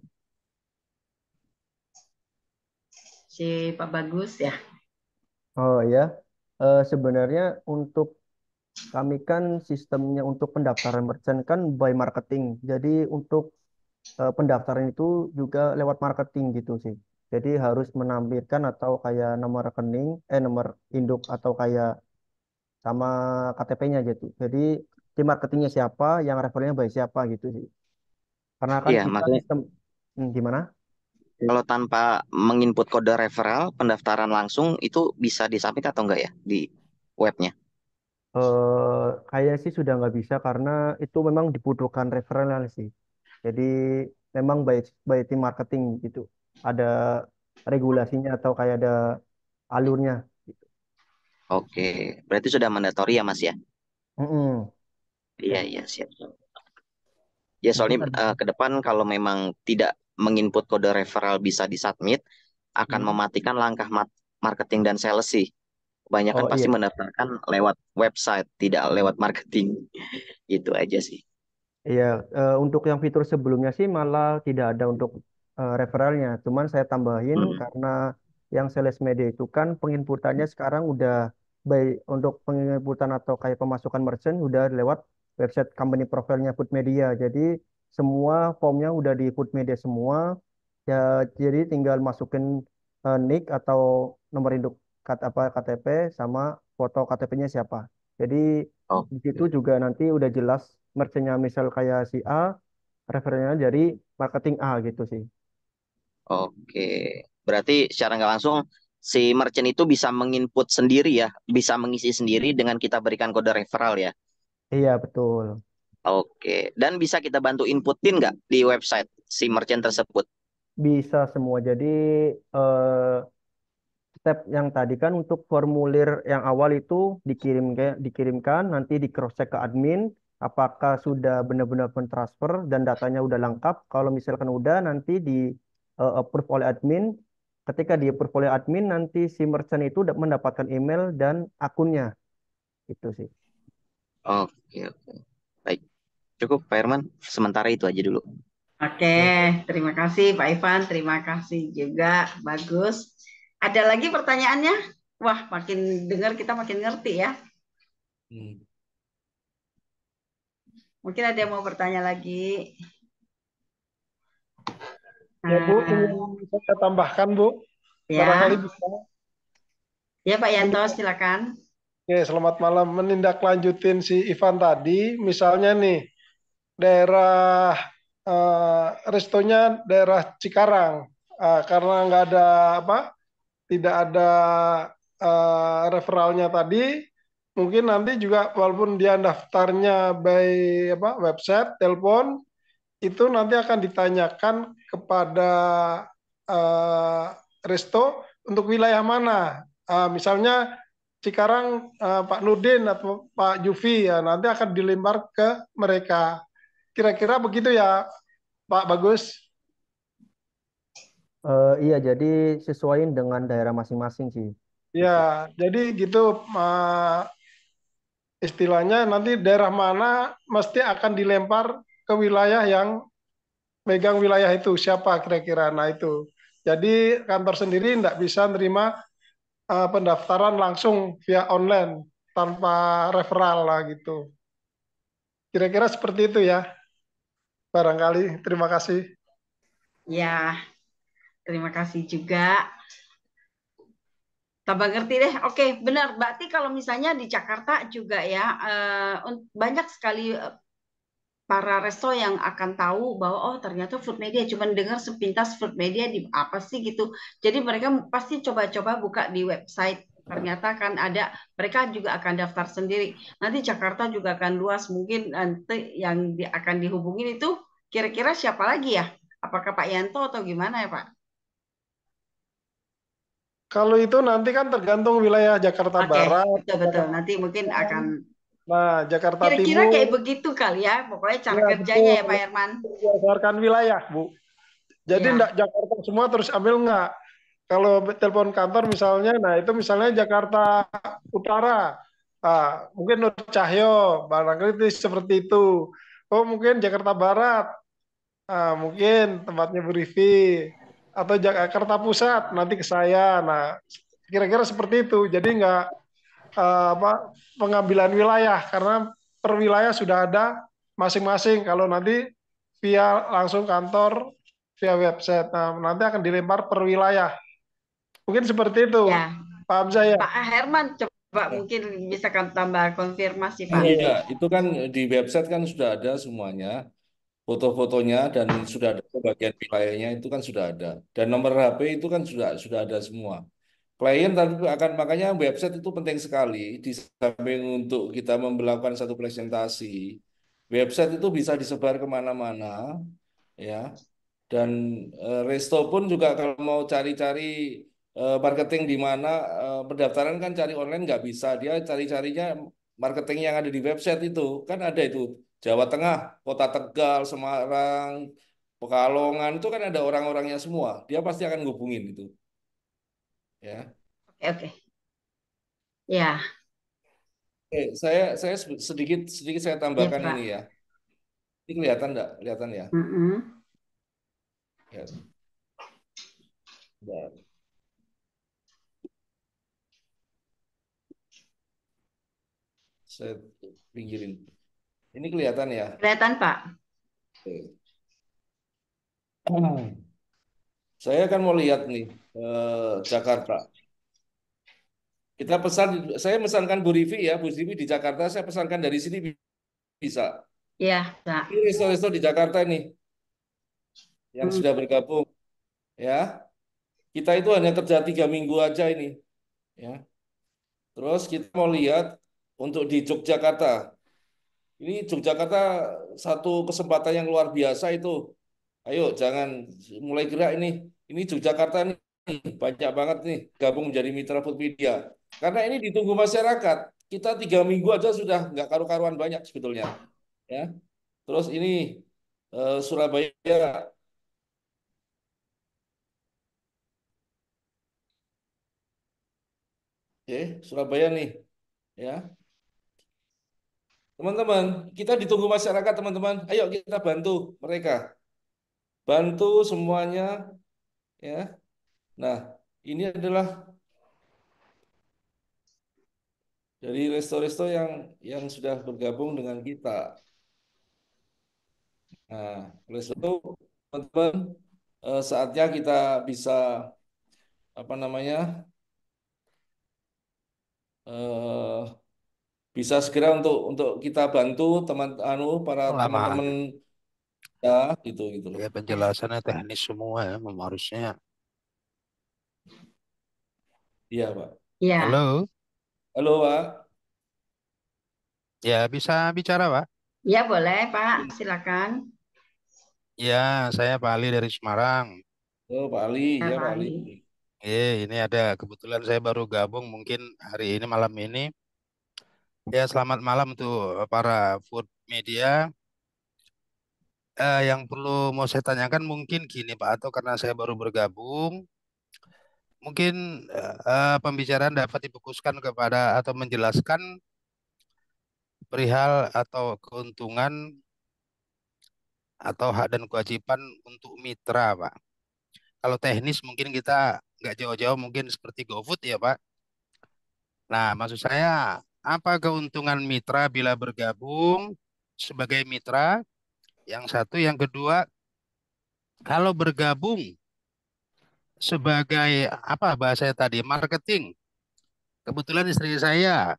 Si Pak Bagus ya. Oh ya, sebenarnya untuk kami kan sistemnya untuk pendaftaran merchant kan by marketing. Jadi untuk pendaftaran itu juga lewat marketing gitu sih. Jadi harus menampilkan atau kayak nomor rekening, nomor induk atau kayak sama KTP-nya gitu. Jadi di marketingnya siapa, yang referennya by siapa gitu sih. Karena kan Iya, kita makanya sistem gimana? kalau tanpa menginput kode referral, pendaftaran langsung itu bisa di-submit atau enggak ya di webnya? Kayak sih sudah nggak bisa karena itu memang dibutuhkan referensi sih. Jadi memang by tim marketing gitu. Ada regulasinya atau kayak ada alurnya. Oke, berarti sudah mandatory ya, Mas ya? Mm-mm. Iya, Kayak iya, siap. Ya, mungkin soalnya ada. ke depan kalau memang tidak menginput kode referral bisa disubmit, akan Hmm. mematikan langkah marketing dan sales sih. Kebanyakan Oh pasti iya. mendaftarkan lewat website, tidak lewat marketing. Gitu aja sih. Iya, untuk yang fitur sebelumnya sih malah tidak ada untuk referralnya. Cuman saya tambahin Hmm. karena yang sales media itu kan penginputannya sekarang udah baik untuk penginputan atau kayak pemasukan merchant udah lewat website company profile-nya Food Media. Jadi semua formnya udah di Food Media semua. Ya, jadi tinggal masukin nick atau nomor induk apa KTP sama foto KTP-nya siapa. Jadi di situ Oke. juga nanti udah jelas merchantnya misal kayak si A, referensinya dari marketing A gitu sih. Oke. Berarti secara nggak langsung si merchant itu bisa menginput sendiri ya, bisa mengisi sendiri dengan kita berikan kode referral ya. Iya betul. Oke. Dan bisa kita bantu inputin nggak di website si merchant tersebut? Bisa semua. Jadi eh, step yang tadi kan untuk formulir yang awal itu dikirimkan nanti di cross check ke admin apakah sudah benar-benar pentransfer dan datanya udah lengkap. Kalau misalkan udah nanti di approve oleh admin. Ketika di approve oleh admin nanti si merchant itu mendapatkan email dan akunnya. Itu sih. Oke, oke. Baik, cukup Pak Herman. Sementara itu aja dulu. Oke, terima kasih Pak Ivan, terima kasih juga, bagus. Ada lagi pertanyaannya? Wah, makin dengar kita makin ngerti ya. Mungkin ada yang mau bertanya lagi. Ya Bu, ingin saya tambahkan Bu, barangkali Ya, bisa. ya Pak Yanto, silakan. Oke, selamat malam. Menindaklanjutin si Ivan tadi, misalnya nih, daerah restonya daerah Cikarang, karena nggak ada apa, tidak ada referralnya tadi, mungkin nanti juga walaupun dia daftarnya by apa website, telepon, itu nanti akan ditanyakan kepada eh, resto untuk wilayah mana. Misalnya Cikarang Pak Nurdin atau Pak Jufi ya nanti akan dilempar ke mereka. Kira-kira begitu ya Pak Bagus. Iya, jadi sesuaiin dengan daerah masing-masing sih. Ya, jadi gitu istilahnya nanti daerah mana mesti akan dilempar ke wilayah yang megang wilayah itu siapa kira-kira. Nah itu. Jadi kantor sendiri tidak bisa nerima pendaftaran langsung via online tanpa referral lah gitu. Kira-kira seperti itu ya, barangkali. Terima kasih. Ya, terima kasih juga. Tambah ngerti deh. Oke, benar. Berarti kalau misalnya di Jakarta juga ya, banyak sekali para resto yang akan tahu bahwa oh ternyata food media cuma dengar sepintas food media di apa sih gitu. Jadi mereka pasti coba-coba buka di website. Ternyata kan ada mereka juga akan daftar sendiri. Nanti Jakarta juga akan luas mungkin nanti yang akan dihubungin itu kira-kira siapa lagi ya? Apakah Pak Yanto atau gimana ya Pak? Kalau itu nanti kan tergantung wilayah Jakarta Oke, Barat, betul-betul. Nanti mungkin akan nah Jakarta kira-kira Timur, kayak begitu kali ya. Pokoknya cara ya kerjanya betul, ya Pak Herman. berdasarkan wilayah, Bu. Jadi Ya, enggak Jakarta semua terus ambil enggak. Kalau telepon kantor misalnya, nah itu misalnya Jakarta Utara, mungkin Nur Cahyo, barangkali itu seperti itu. Oh mungkin Jakarta Barat, mungkin tempatnya Bu Rivi, atau Jakarta Pusat nanti ke saya. Nah kira-kira seperti itu. Jadi nggak apa pengambilan wilayah karena per wilayah sudah ada masing-masing. Kalau nanti via langsung kantor via website, nah nanti akan dilempar per wilayah. Mungkin seperti itu, ya. Pak Hamzah ya. Pak Herman coba Ya. mungkin bisa kan tambah konfirmasi Pak. Iya, itu kan di website kan sudah ada semuanya, foto-fotonya dan sudah ada bagian wilayahnya itu kan sudah ada. Dan nomor HP itu kan sudah ada semua. Klien tapi akan makanya website itu penting sekali di samping untuk kita melakukan satu presentasi. Website itu bisa disebar kemana-mana, ya. Dan resto pun juga kalau mau cari-cari marketing di mana pendaftaran kan cari online nggak bisa. Dia cari-carinya marketing yang ada di website itu kan ada itu Jawa Tengah, Kota Tegal, Semarang, Pekalongan itu kan ada orang-orangnya semua. Dia pasti akan ngubungin itu, ya. Oke, oke. Ya, Saya sedikit sedikit saya ya tambahkan ini Pak. ya. Ini kelihatan enggak? Kelihatan ya? Mm-mm. Ya. Bentar. Saya pinggirin. Ini kelihatan ya? Kelihatan Pak. Oke. Saya kan mau lihat nih Jakarta. Kita pesan, saya pesankan Bu Rivi ya, Bu Rivi di Jakarta. Saya pesankan dari sini bisa. Ya, Pak. Ini resto-resto di Jakarta nih yang Mm. sudah bergabung, ya. Kita itu hanya kerja 3 minggu aja ini, ya. Terus kita mau lihat untuk di Yogyakarta. Ini Yogyakarta satu kesempatan yang luar biasa itu. Ayo, jangan mulai gerak ini. Ini Yogyakarta nih banyak banget nih gabung menjadi mitra Foodpedia. Karena ini ditunggu masyarakat. Kita 3 minggu aja sudah nggak karu-karuan banyak sebetulnya. Ya. Terus ini Surabaya, oke, Surabaya nih, ya. Teman-teman, kita ditunggu masyarakat, teman-teman. Ayo kita bantu mereka. Bantu semuanya, ya. Nah, ini adalah dari resto-resto yang sudah bergabung dengan kita. Nah, oleh sebab itu, teman-teman, saatnya kita bisa apa namanya eh, bisa segera untuk kita bantu teman para Lama teman-teman ya gitu loh. ya penjelasannya teknis semua ya, harusnya. Iya, Pak. Ya, Halo, Halo, Pak. ya bisa bicara Pak? ya boleh Pak, silakan. Ya, saya Pak Ali dari Semarang. Oh, Pak Ali, Ya ya Pak Pak Ali. Ali. Ini ada kebetulan saya baru gabung mungkin hari ini malam ini. Ya, selamat malam untuk para food media. Yang perlu mau saya tanyakan mungkin gini Pak, atau karena saya baru bergabung, mungkin pembicaraan dapat difokuskan kepada atau menjelaskan perihal atau keuntungan atau hak dan kewajiban untuk mitra, Pak. Kalau teknis mungkin kita nggak jauh-jauh mungkin seperti GoFood ya, Pak. Nah, maksud saya apa keuntungan mitra bila bergabung sebagai mitra? Yang satu, yang kedua, kalau bergabung sebagai apa bahasanya tadi, marketing. Kebetulan istri saya,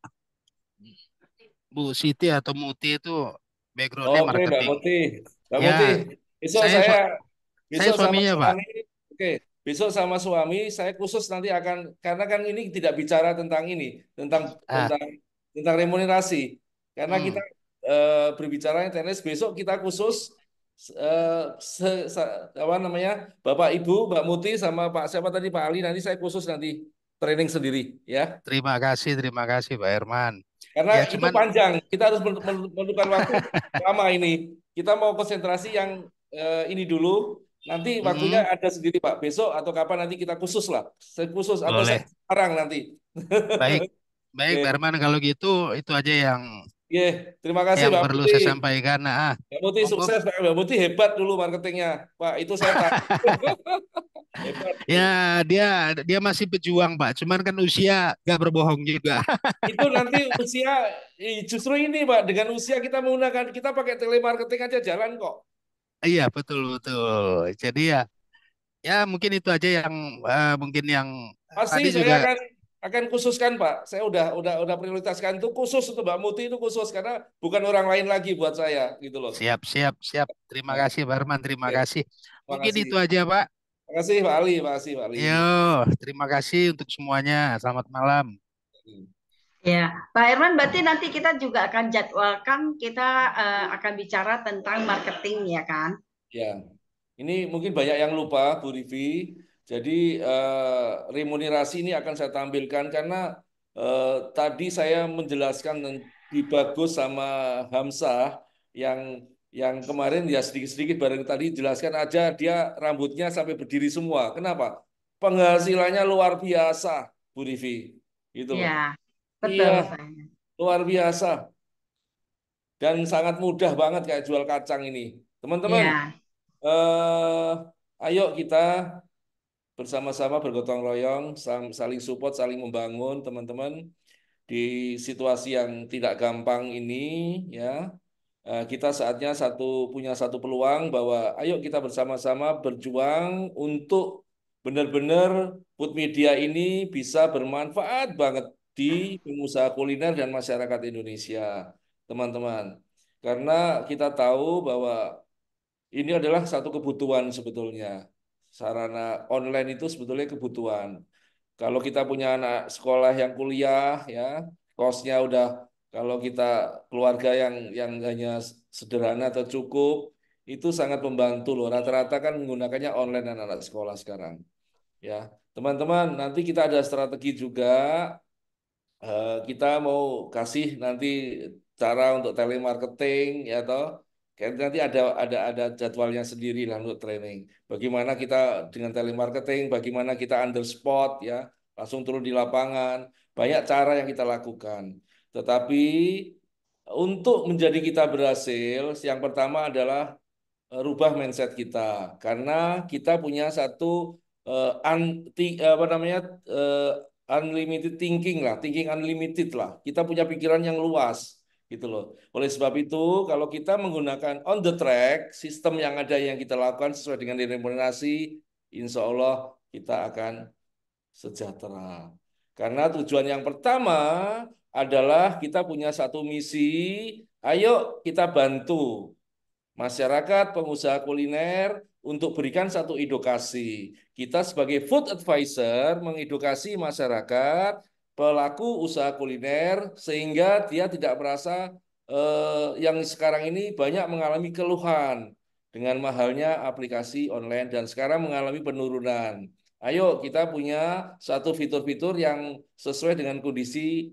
Bu Siti atau Muti itu backgroundnya Oke, Mbak marketing. Muti. Mbak Muti, Ya, besok saya saya saya besok sama suaminya, Pak. suami, oke, besok sama suami saya khusus nanti akan karena kan ini tidak bicara tentang ini, tentang Ah, tentang tentang remunerasi. Karena kita hmm, berbicara tenis besok kita khusus eh, apa namanya? Bapak Ibu, Mbak Muti sama Pak siapa tadi Pak Ali nanti saya khusus nanti training sendiri ya. terima kasih, Pak Herman. Karena Ya, itu cuman panjang, kita harus menentukan waktu lama ini. Kita mau konsentrasi yang ini dulu, nanti waktunya mm, ada sendiri Pak. Besok atau kapan nanti kita khusus lah, saya khusus atau saya boleh. sekarang nanti. Baik, baik, Pak Oke, Herman kalau gitu itu aja oke. Terima kasih yang Mbak perlu Putih. saya sampaikan. Nah, Mbak Putih monggo. sukses, Pak. Mbak Putih hebat dulu marketingnya, Pak. Itu saya tahu. Hebat. Ya, dia dia masih pejuang, Pak. Cuman kan usia gak berbohong juga. Itu nanti usia, justru ini Pak, dengan usia kita menggunakan, kita pakai telemarketing aja jalan kok. Iya, betul betul. Jadi ya mungkin itu aja yang mungkin yang Pasti tadi saya juga akan khususkan Pak. Saya udah prioritaskan itu khusus untuk Mbak Muti itu khusus karena bukan orang lain lagi buat saya gitu loh. siap siap siap. Terima Nah, kasih, Pak Herman. Terima oke. kasih. Terima Mungkin kasih. itu aja, Pak. Terima kasih Pak Ali, terima kasih Pak Ali. Yo, terima kasih untuk semuanya. Selamat malam. Ya, Pak Herman, berarti nanti kita juga akan jadwalkan kita akan bicara tentang marketing ya kan? Ya, ini mungkin banyak yang lupa Bu Rivi. Jadi remunerasi ini akan saya tampilkan karena tadi saya menjelaskan di Bagus sama Hamzah yang kemarin ya sedikit-sedikit bareng tadi jelaskan aja dia rambutnya sampai berdiri semua. Kenapa? Penghasilannya luar biasa, Bu Rivi. Gitu loh. Ya, Iya, betul Pak. luar biasa dan sangat mudah banget kayak jual kacang ini. Teman-teman, Ya, ayo kita bersama-sama bergotong royong, saling support, saling membangun, teman-teman. Di situasi yang tidak gampang ini, ya, kita saatnya punya satu peluang bahwa ayo kita bersama-sama berjuang untuk benar-benar food media ini bisa bermanfaat banget di pengusaha kuliner dan masyarakat Indonesia, teman-teman. Karena kita tahu bahwa ini adalah satu kebutuhan sebetulnya. Sarana online itu sebetulnya kebutuhan. Kalau kita punya anak sekolah yang kuliah, ya, kosnya udah kalau kita keluarga yang hanya sederhana atau cukup, itu sangat membantu loh. Rata-rata kan menggunakannya online anak-anak sekolah sekarang, ya. Teman-teman, nanti kita ada strategi juga. Kita mau kasih nanti cara untuk telemarketing ya toh. Kayak nanti ada jadwalnya sendiri lah untuk training. Bagaimana kita dengan telemarketing, bagaimana kita under spot ya, langsung turun di lapangan. Banyak cara yang kita lakukan. Tetapi untuk menjadi kita berhasil, yang pertama adalah rubah mindset kita karena kita punya satu apa namanya eh, unlimited thinking lah, thinking unlimited lah. Kita punya pikiran yang luas gitu loh. Oleh sebab itu, kalau kita menggunakan on the track sistem yang ada yang kita lakukan sesuai dengan remunerasi, insya Allah kita akan sejahtera. Karena tujuan yang pertama adalah kita punya satu misi, ayo kita bantu masyarakat, pengusaha kuliner untuk berikan satu edukasi. Kita sebagai food advisor mengedukasi masyarakat, pelaku usaha kuliner sehingga dia tidak merasa yang sekarang ini banyak mengalami keluhan dengan mahalnya aplikasi online dan sekarang mengalami penurunan. Ayo kita punya satu fitur-fitur yang sesuai dengan kondisi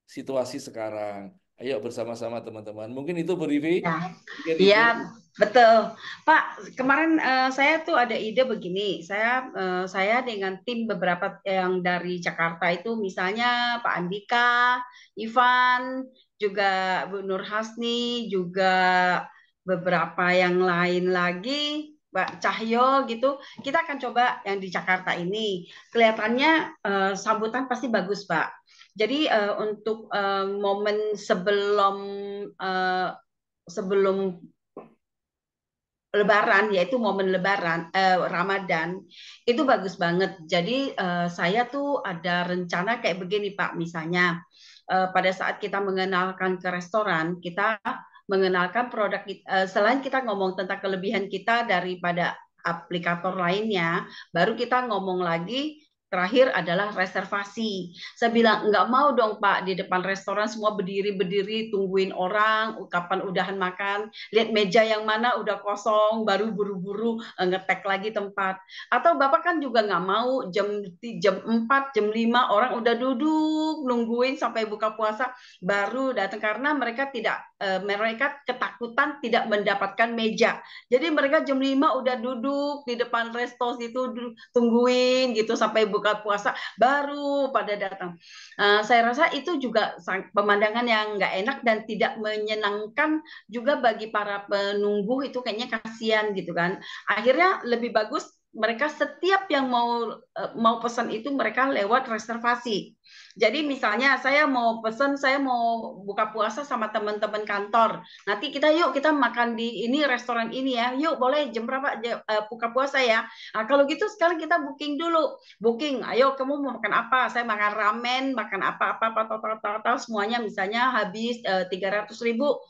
situasi sekarang. Ayo bersama-sama teman-teman. Mungkin itu Bu Rivi. Ya, Mungkin itu. iya betul, Pak. Kemarin saya tuh ada ide begini. Saya dengan tim beberapa yang dari Jakarta itu, misalnya Pak Andika, Ivan, juga Bu Nur Hasni, juga beberapa yang lain lagi, Pak Cahyo gitu. Kita akan coba yang di Jakarta ini. Kelihatannya sambutan pasti bagus, Pak. Jadi untuk momen sebelum Lebaran, yaitu momen Lebaran, Ramadan, itu bagus banget. Jadi saya tuh ada rencana kayak begini, Pak. Misalnya pada saat kita mengenalkan ke restoran, kita mengenalkan produk selain kita ngomong tentang kelebihan kita daripada aplikator lainnya, baru kita ngomong lagi. Terakhir adalah reservasi. Saya bilang, nggak mau dong Pak, di depan restoran semua berdiri-berdiri, tungguin orang, kapan udahan makan, lihat meja yang mana udah kosong, baru buru-buru ngetek lagi tempat. Atau Bapak kan juga nggak mau jam 4, jam 5 orang udah duduk, nungguin sampai buka puasa, baru datang. Karena mereka ketakutan tidak mendapatkan meja. Jadi mereka jam 5 udah duduk di depan resto situ, tungguin gitu sampai buka puasa baru pada datang. Saya rasa itu juga pemandangan yang nggak enak dan tidak menyenangkan juga bagi para penunggu, itu kayaknya kasihan gitu kan. Akhirnya lebih bagus mereka setiap yang mau pesan itu mereka lewat reservasi. Jadi misalnya saya mau pesan, saya mau buka puasa sama teman-teman kantor. Nanti kita makan di ini restoran ini ya. Yuk boleh jam berapa buka puasa ya. Nah, kalau gitu sekarang kita booking dulu. Booking, ayo kamu mau makan apa? Saya makan ramen, makan apa-apa, total semuanya misalnya habis 300.000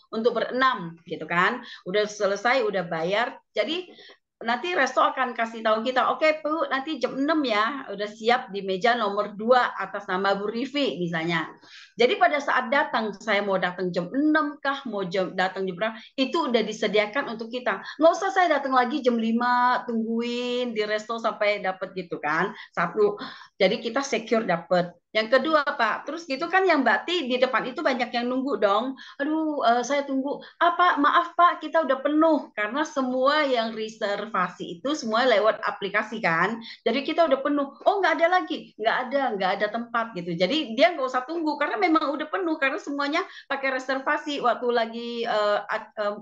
untuk berenam gitu kan. Udah selesai, udah bayar. Jadi nanti resto akan kasih tahu kita, oke Bu, nanti jam 6 ya, udah siap di meja nomor 2 atas nama Bu Rivi misalnya. Jadi pada saat datang, saya mau datang jam 6 kah, mau datang jam berapa, itu udah disediakan untuk kita. Nggak usah saya datang lagi jam 5, tungguin di resto sampai dapat gitu kan. Satu, jadi kita secure dapat. Yang kedua Pak, terus gitu kan yang Mbak Ti di depan itu banyak yang nunggu dong. Aduh, saya tunggu. Maaf Pak, kita udah penuh karena semua yang reservasi itu semua lewat aplikasi kan. Jadi kita udah penuh. Oh nggak ada lagi, nggak ada tempat gitu. Jadi dia nggak usah tunggu karena memang udah penuh karena semuanya pakai reservasi. Waktu lagi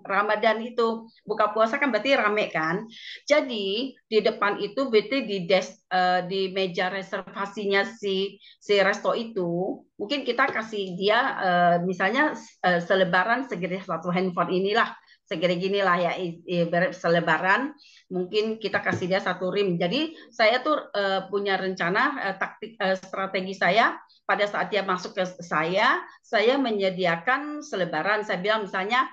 Ramadan itu buka puasa kan berarti rame kan. Jadi di depan itu berarti di meja reservasinya si resto itu, mungkin kita kasih dia misalnya selebaran segede satu handphone inilah, segede ginilah ya, selebaran, mungkin kita kasih dia satu rim. Jadi saya tuh punya rencana strategi saya pada saat dia masuk ke saya menyediakan selebaran. Saya bilang misalnya,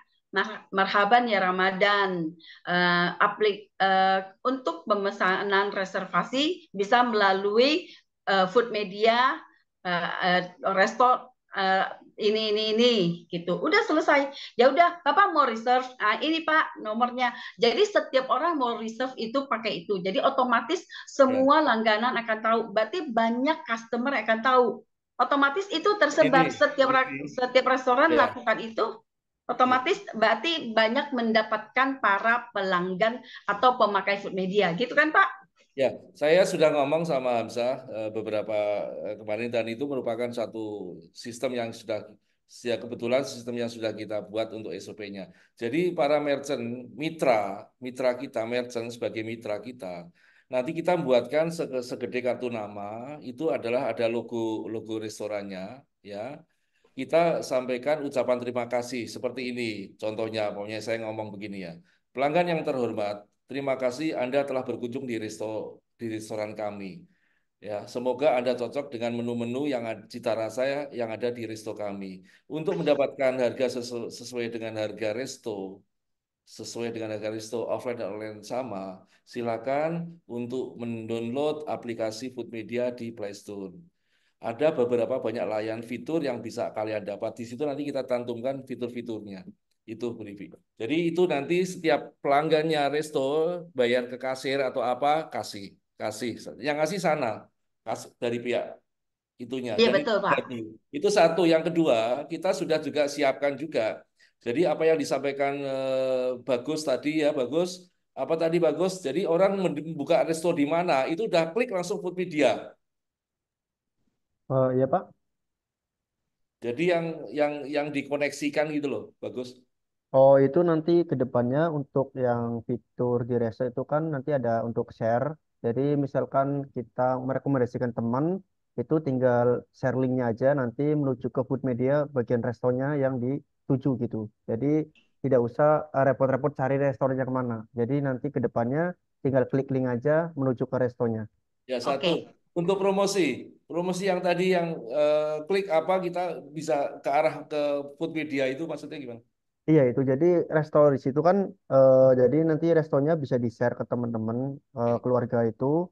marhaban ya Ramadan, untuk pemesanan reservasi bisa melalui food media, resto ini gitu. Udah selesai. Ya udah, Bapak mau reserve. Ini Pak nomornya. Jadi setiap orang mau reserve itu pakai itu. Jadi otomatis semua langganan akan tahu. Berarti banyak customer akan tahu. Otomatis itu tersebar Ini, setiap restoran ya. lakukan itu. Otomatis berarti banyak mendapatkan para pelanggan atau pemakai food media. Gitu kan Pak? Ya, saya sudah ngomong sama Hamzah beberapa kemarin dan itu merupakan satu sistem yang ya kebetulan sistem yang sudah kita buat untuk SOP-nya. Jadi para merchant, mitra kita, merchant sebagai mitra kita, nanti kita buatkan segede kartu nama, itu adalah ada logo restorannya, ya. Kita sampaikan ucapan terima kasih seperti ini. Contohnya, pokoknya saya ngomong begini ya. Pelanggan yang terhormat, terima kasih Anda telah berkunjung di restoran kami. Ya, semoga Anda cocok dengan menu-menu yang cita rasa yang ada di resto kami. Untuk mendapatkan harga sesuai dengan harga resto, offline dan online sama, silakan untuk mendownload aplikasi Food Media di Play Store. Ada beberapa banyak layanan fitur yang bisa kalian dapat. Di situ nanti kita cantumkan fitur-fiturnya. Itu briefing. Jadi itu nanti setiap pelanggannya resto bayar ke kasir atau apa kasih. Yang kasih sana dari pihak itunya. Iya Dan betul Pak. itu satu. Yang kedua, kita sudah juga siapkan juga. Jadi apa yang disampaikan Bagus tadi ya, Bagus. Apa tadi Bagus? Jadi orang membuka resto di mana, itu udah klik langsung Food Media. Iya Pak. Jadi yang dikoneksikan gitu loh, Bagus. Oh, itu nanti ke depannya untuk yang fitur di Resto itu kan nanti ada untuk share. Jadi misalkan kita merekomendasikan teman, itu tinggal share linknya aja nanti menuju ke Food Media bagian restonya yang dituju gitu. Jadi tidak usah repot-repot cari restorannya kemana. Jadi nanti ke depannya tinggal klik link aja menuju ke restonya. Ya, satu. Untuk promosi yang tadi yang klik apa kita bisa ke arah ke Food Media itu maksudnya gimana? Iya itu jadi resto di situ kan jadi nanti restonya bisa di-share ke teman-teman keluarga itu.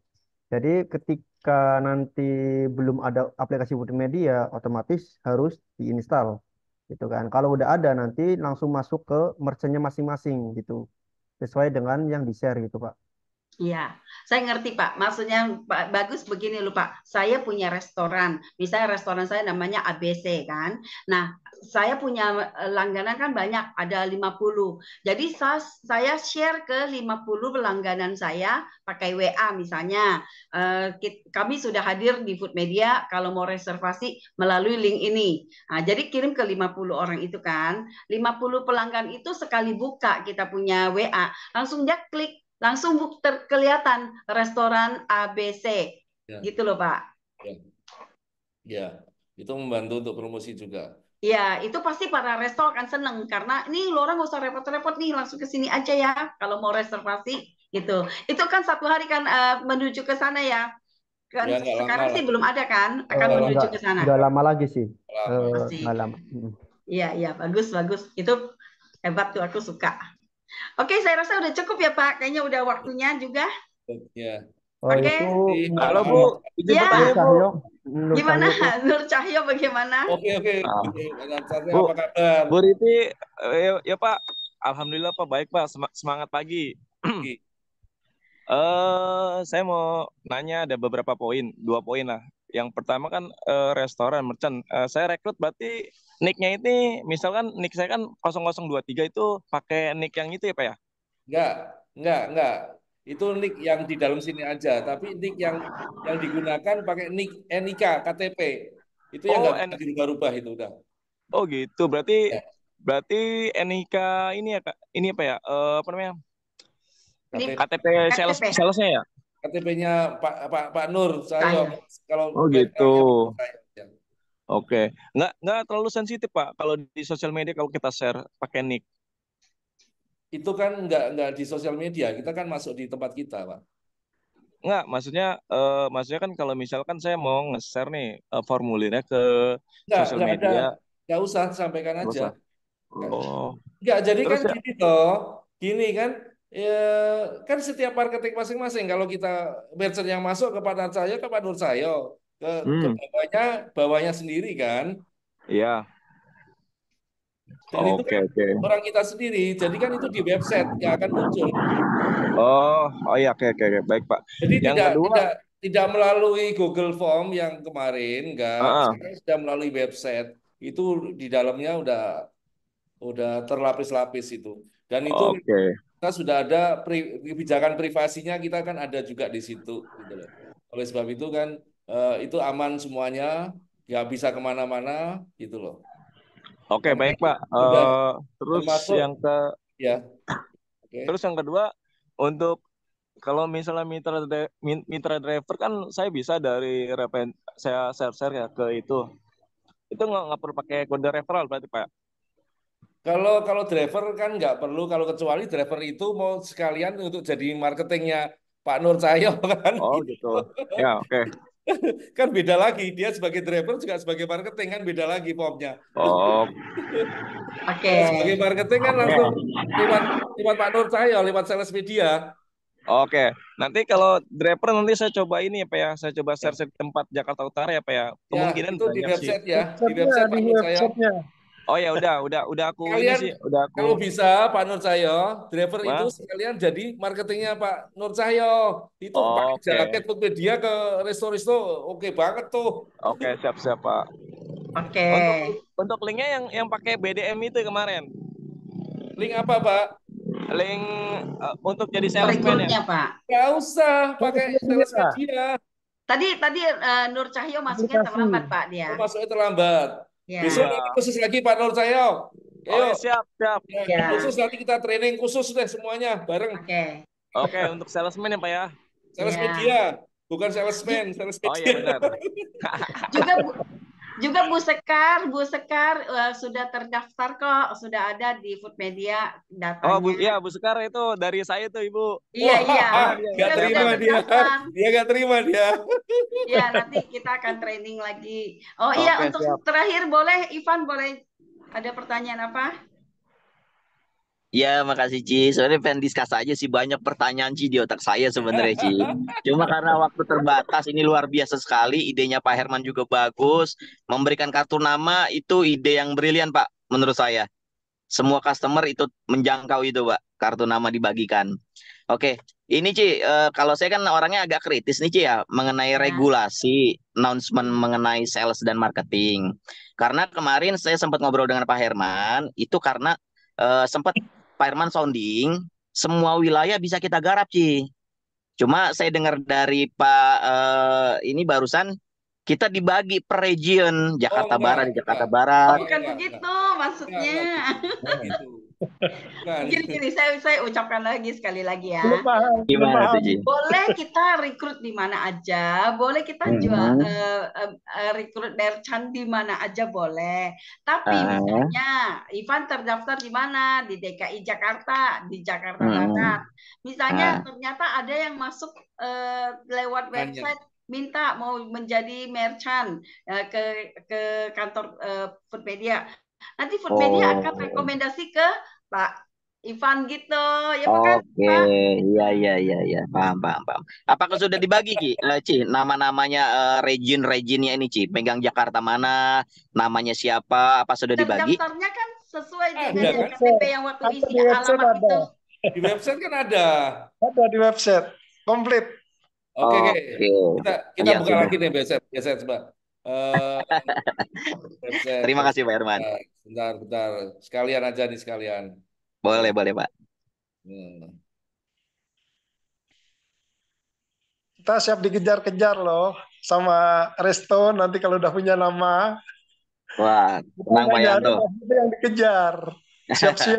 Jadi ketika nanti belum ada aplikasi Food Media, otomatis harus diinstal, gitu kan. Kalau udah ada nanti langsung masuk ke merchantnya masing-masing gitu, sesuai dengan yang di-share gitu, Pak. Iya, saya ngerti Pak. Maksudnya Pak Bagus begini loh Pak. Saya punya restoran. Misalnya restoran saya namanya ABC kan. Nah, saya punya langganan kan banyak, ada 50. Jadi saya share ke 50 pelangganan saya pakai WA misalnya. Kami sudah hadir di Food Media kalau mau reservasi melalui link ini. Nah, jadi kirim ke 50 orang itu kan. 50 pelanggan itu sekali buka kita punya WA, langsung dia klik langsung kelihatan restoran ABC Ya. gitu loh Pak. Ya, itu membantu untuk promosi juga. Ya, itu pasti para resto akan seneng karena ini lo orang gak usah repot-repot nih, langsung ke sini aja ya kalau mau reservasi gitu. Itu kan satu hari kan menuju ke sana ya. Kan Ya, sekarang sih belum ada kan akan menuju ke sana. Nggak lama lagi sih. Masih. Nggak lama. Iya, iya, bagus. Itu hebat tuh, aku suka. Oke, saya rasa udah cukup ya Pak. Kayaknya udah waktunya juga. Ya. Oke. Itu halo Bu, izin ya. bertanya Bu. Gimana Nur Cahyo bagaimana? Oke. Bu, apa kabar? Bu Riti, ya Pak, alhamdulillah Pak baik Pak, semangat pagi. Saya mau nanya ada beberapa poin, 2 poin lah. Yang pertama kan restoran merchant. Saya rekrut berarti nicknya ini, misalkan nick saya kan 0023 itu pakai nick yang itu ya Pak ya? Enggak. Itu nick yang di dalam sini aja, tapi nick yang digunakan pakai nick NIK KTP. Itu yang nggak bisa dirubah-rubah itu udah. Oh gitu, berarti Ya. berarti NIK ini ya Kak, ini apa ya? Apa namanya? KTP salesnya ya? KTP-nya Pak Nur saya kalau gitu. Oke, nggak terlalu sensitif Pak kalau di sosial media kalau kita share pakai nick. Itu kan nggak di sosial media, kita kan masuk di tempat kita Pak. Nggak, maksudnya kan kalau misalkan saya mau nge-share nih formulirnya ke sosial media. Nggak usah, sampaikan aja. Oh. Nggak, jadi kan gini toh, gini kan, ya, kan setiap marketing masing-masing. Kalau kita merchant yang masuk ke partner saya, ke Pak Nur Sayo, ke bawahnya sendiri kan. Iya. Dan itu Oke, kan oke. orang kita sendiri, jadi kan itu di website yang akan muncul. Oh iya, oke, oke, oke. Baik, Pak. Jadi Yang tidak kedua, tidak tidak melalui Google Form yang kemarin, enggak. ah, Sekarang sudah melalui website. Itu di dalamnya udah terlapis-lapis itu. Dan itu oke. kita sudah ada kebijakan privasinya, kita kan ada juga di situ gitu loh. Oleh sebab itu kan itu aman semuanya, nggak bisa kemana-mana gitu loh. Oke, Karena baik, Pak. sudah Terus termasuk yang ke ya, oke. terus yang kedua, untuk kalau misalnya mitra driver kan saya bisa dari saya share ya ke itu. Itu nggak perlu pakai kode referral berarti, Pak. Kalau driver kan nggak perlu, kalau kecuali driver itu mau sekalian untuk jadi marketingnya Pak Nur Cahyo kan Oh, gitu. gitu. Ya, oke. Kan beda lagi, dia sebagai driver juga sebagai marketing kan beda lagi formnya. Oh, Oke. Kalau sebagai marketing kan langsung lewat lewat Pak Nur Cahyo, lewat sales media. oke. Nanti kalau driver nanti saya coba ini ya, Pak ya. Saya coba share di tempat Jakarta Utara ya, Pak ya. Ya, Kemungkinan itu di banyak sih. website ya, di Websitenya, website di Pak Nur Cahyo. websitenya. Oh ya, udah aku ini Kalian sih, udah aku. kalau bisa Pak Nur Cahyo, driver itu Wah, sekalian jadi marketingnya Pak Nur Cahyo. Itu pakai oke. jaket Foodpedia ke resto-resto, oke banget tuh. Oke, siap-siap, Pak. Oke. Untuk linknya yang pakai BDM itu kemarin. Link apa Pak? Link untuk jadi salesman ya. Rekrutnya, Pak. Nggak usah pakai sales Media, media. Tadi Nur Cahyo masuknya aplikasi. terlambat, Pak, dia. Oh, masuknya terlambat. Ya. Besok Iya. nanti khusus lagi Pak Nur Cahyo. Oh Ayo, ya, siap. ya, Ya. khusus nanti kita training khusus deh semuanya bareng. Oke. Oke, untuk salesman ya, Pak ya. Sales Ya. media, bukan salesman, sales Oh iya, media. benar. Juga Bu Sekar sudah terdaftar kok, sudah ada di Foodmedia datanya. Oh, iya, Bu Sekar itu dari saya tuh, Ibu. Iya, iya. Wah, Dia nggak sudah terima dia. terdaftar. Dia nggak terima dia. Iya, nanti kita akan training lagi. Oh iya, Oke, untuk siap. terakhir boleh Ivan boleh ada pertanyaan apa? Ya, makasih Ci. Sebenarnya pengen diskus aja sih, banyak pertanyaan Ci di otak saya sebenarnya Ci. Cuma karena waktu terbatas, ini luar biasa sekali. Idenya Pak Herman juga bagus. Memberikan kartu nama itu ide yang brilian Pak, menurut saya. Semua customer itu menjangkau itu Pak, kartu nama dibagikan. Oke, ini Ci, kalau saya kan orangnya agak kritis nih Ci ya, mengenai Ya. regulasi, announcement mengenai sales dan marketing. Karena kemarin saya sempat ngobrol dengan Pak Herman, itu karena sempat Pak Herman sounding, semua wilayah bisa kita garap Ci. Cuma saya dengar dari Pak ini barusan, kita dibagi per region, Oh, Jakarta Barat, di Jakarta Oh, Barat. bukan begitu maksudnya. Enggak gitu. Bukan. Gini, saya ucapkan lagi sekali lagi ya. Belum paham, belum Gimana paham. tuh Ci? Boleh kita rekrut di mana aja, boleh kita jual rekrut merchant di mana aja boleh. Tapi misalnya Ivan terdaftar di mana? Di DKI Jakarta, di Jakarta Barat. Misalnya ternyata ada yang masuk lewat website minta mau menjadi merchant ke kantor Foodmedia. Nanti Foodmedia akan rekomendasi ke Pak Ivan gitu, ya bukan? Oke, iya, paham. Apakah sudah dibagi Ci, nama-namanya region-regionnya ini Ci, pegang Jakarta mana, namanya siapa, apa sudah dibagi? Terdaftarnya kan sesuai Ada, dengan kan? KTP yang waktu Ada isi di website alamat ada. itu. Di website kan ada. Ada di website, komplit. Oke. Kita Ya, buka sudah. lagi nih website Mbak. Website. Terima kasih Pak Herman. Bentar. Sekalian aja nih sekalian. Boleh Pak. Kita siap dikejar-kejar loh sama Resto nanti kalau udah punya nama. Wah, tenang Pak Yanto. Itu yang dikejar. Siap-siap.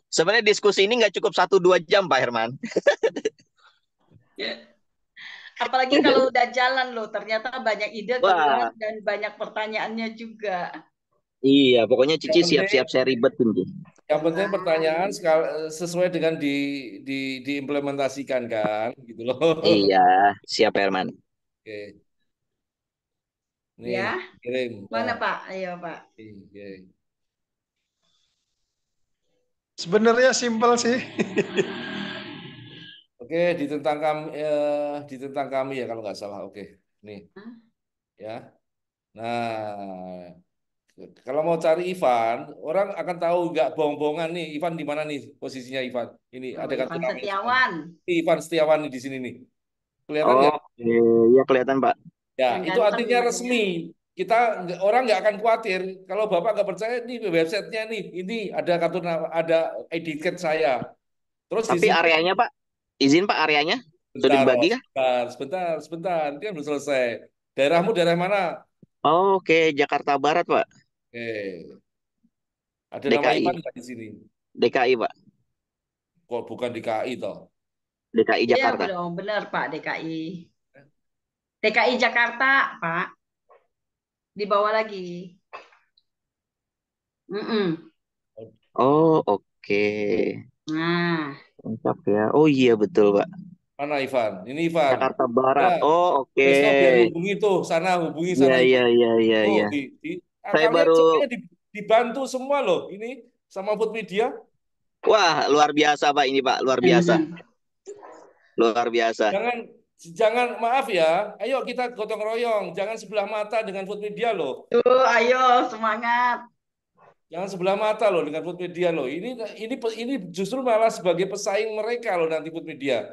Sebenarnya diskusi ini nggak cukup 1-2 jam Pak Herman. Apalagi kalau udah jalan loh, ternyata banyak ide keluar dan banyak pertanyaannya juga. Iya, pokoknya Cici siap-siap saya ribetin. Yang penting pertanyaan sesuai dengan diimplementasikan kan, gitu loh. Iya, siap Herman. Oke. Nih, Ya. kirim. Mana Pak? Ayo Pak. Oke. Sebenarnya simpel sih. Oke, ditentang kami ya kalau nggak salah. Oke, nih, ya. Nah, kalau mau cari Ivan, orang akan tahu nggak bohong-bohongan nih. Ivan di mana nih posisinya Ivan? Ini Oh, ada kartu Ivan nama Ivan. Setiawan. Ivan Setiawan nih di sini nih. Kelihatan nggak? Oke, ya kelihatan Pak. Ya, Yang itu ganteng artinya namanya. resmi. Kita orang nggak akan khawatir. Kalau Bapak nggak percaya, nih websitenya nih. Ini ada kartu nama, ada ID card saya. Terus di Tapi sini areanya Pak, izin Pak areanya sudah bentar, dibagi oh, kah? sebentar. Dia belum selesai. Daerahmu daerah mana? Oke, Jakarta Barat Pak, Oke. Ada nama DKI, Ivan nggak di sini? DKI Pak, Kok bukan di KI toh? DKI Iya, Jakarta. belum benar Pak DKI. DKI Jakarta, Pak. Di bawah lagi. Mm-mm. Oh oke, Nah, lengkap ya. Oh iya betul Pak, Mana Ivan? Ini Ivan. Jakarta Ya, Barat. Oh oke, Resto biar hubungi tuh sana, hubungi iya sana iya Ivan. iya iya Tuh iya. Saya kalian baru, semuanya dibantu semua loh. Ini sama Food Media. wah luar biasa Pak ini Pak, luar biasa, luar biasa. Jangan jangan maaf ya. Ayo kita gotong royong. Jangan sebelah mata dengan Food Media loh. tuh, ayo semangat. Jangan sebelah mata loh dengan Food Media loh. Ini justru malah sebagai pesaing mereka loh nanti Food Media.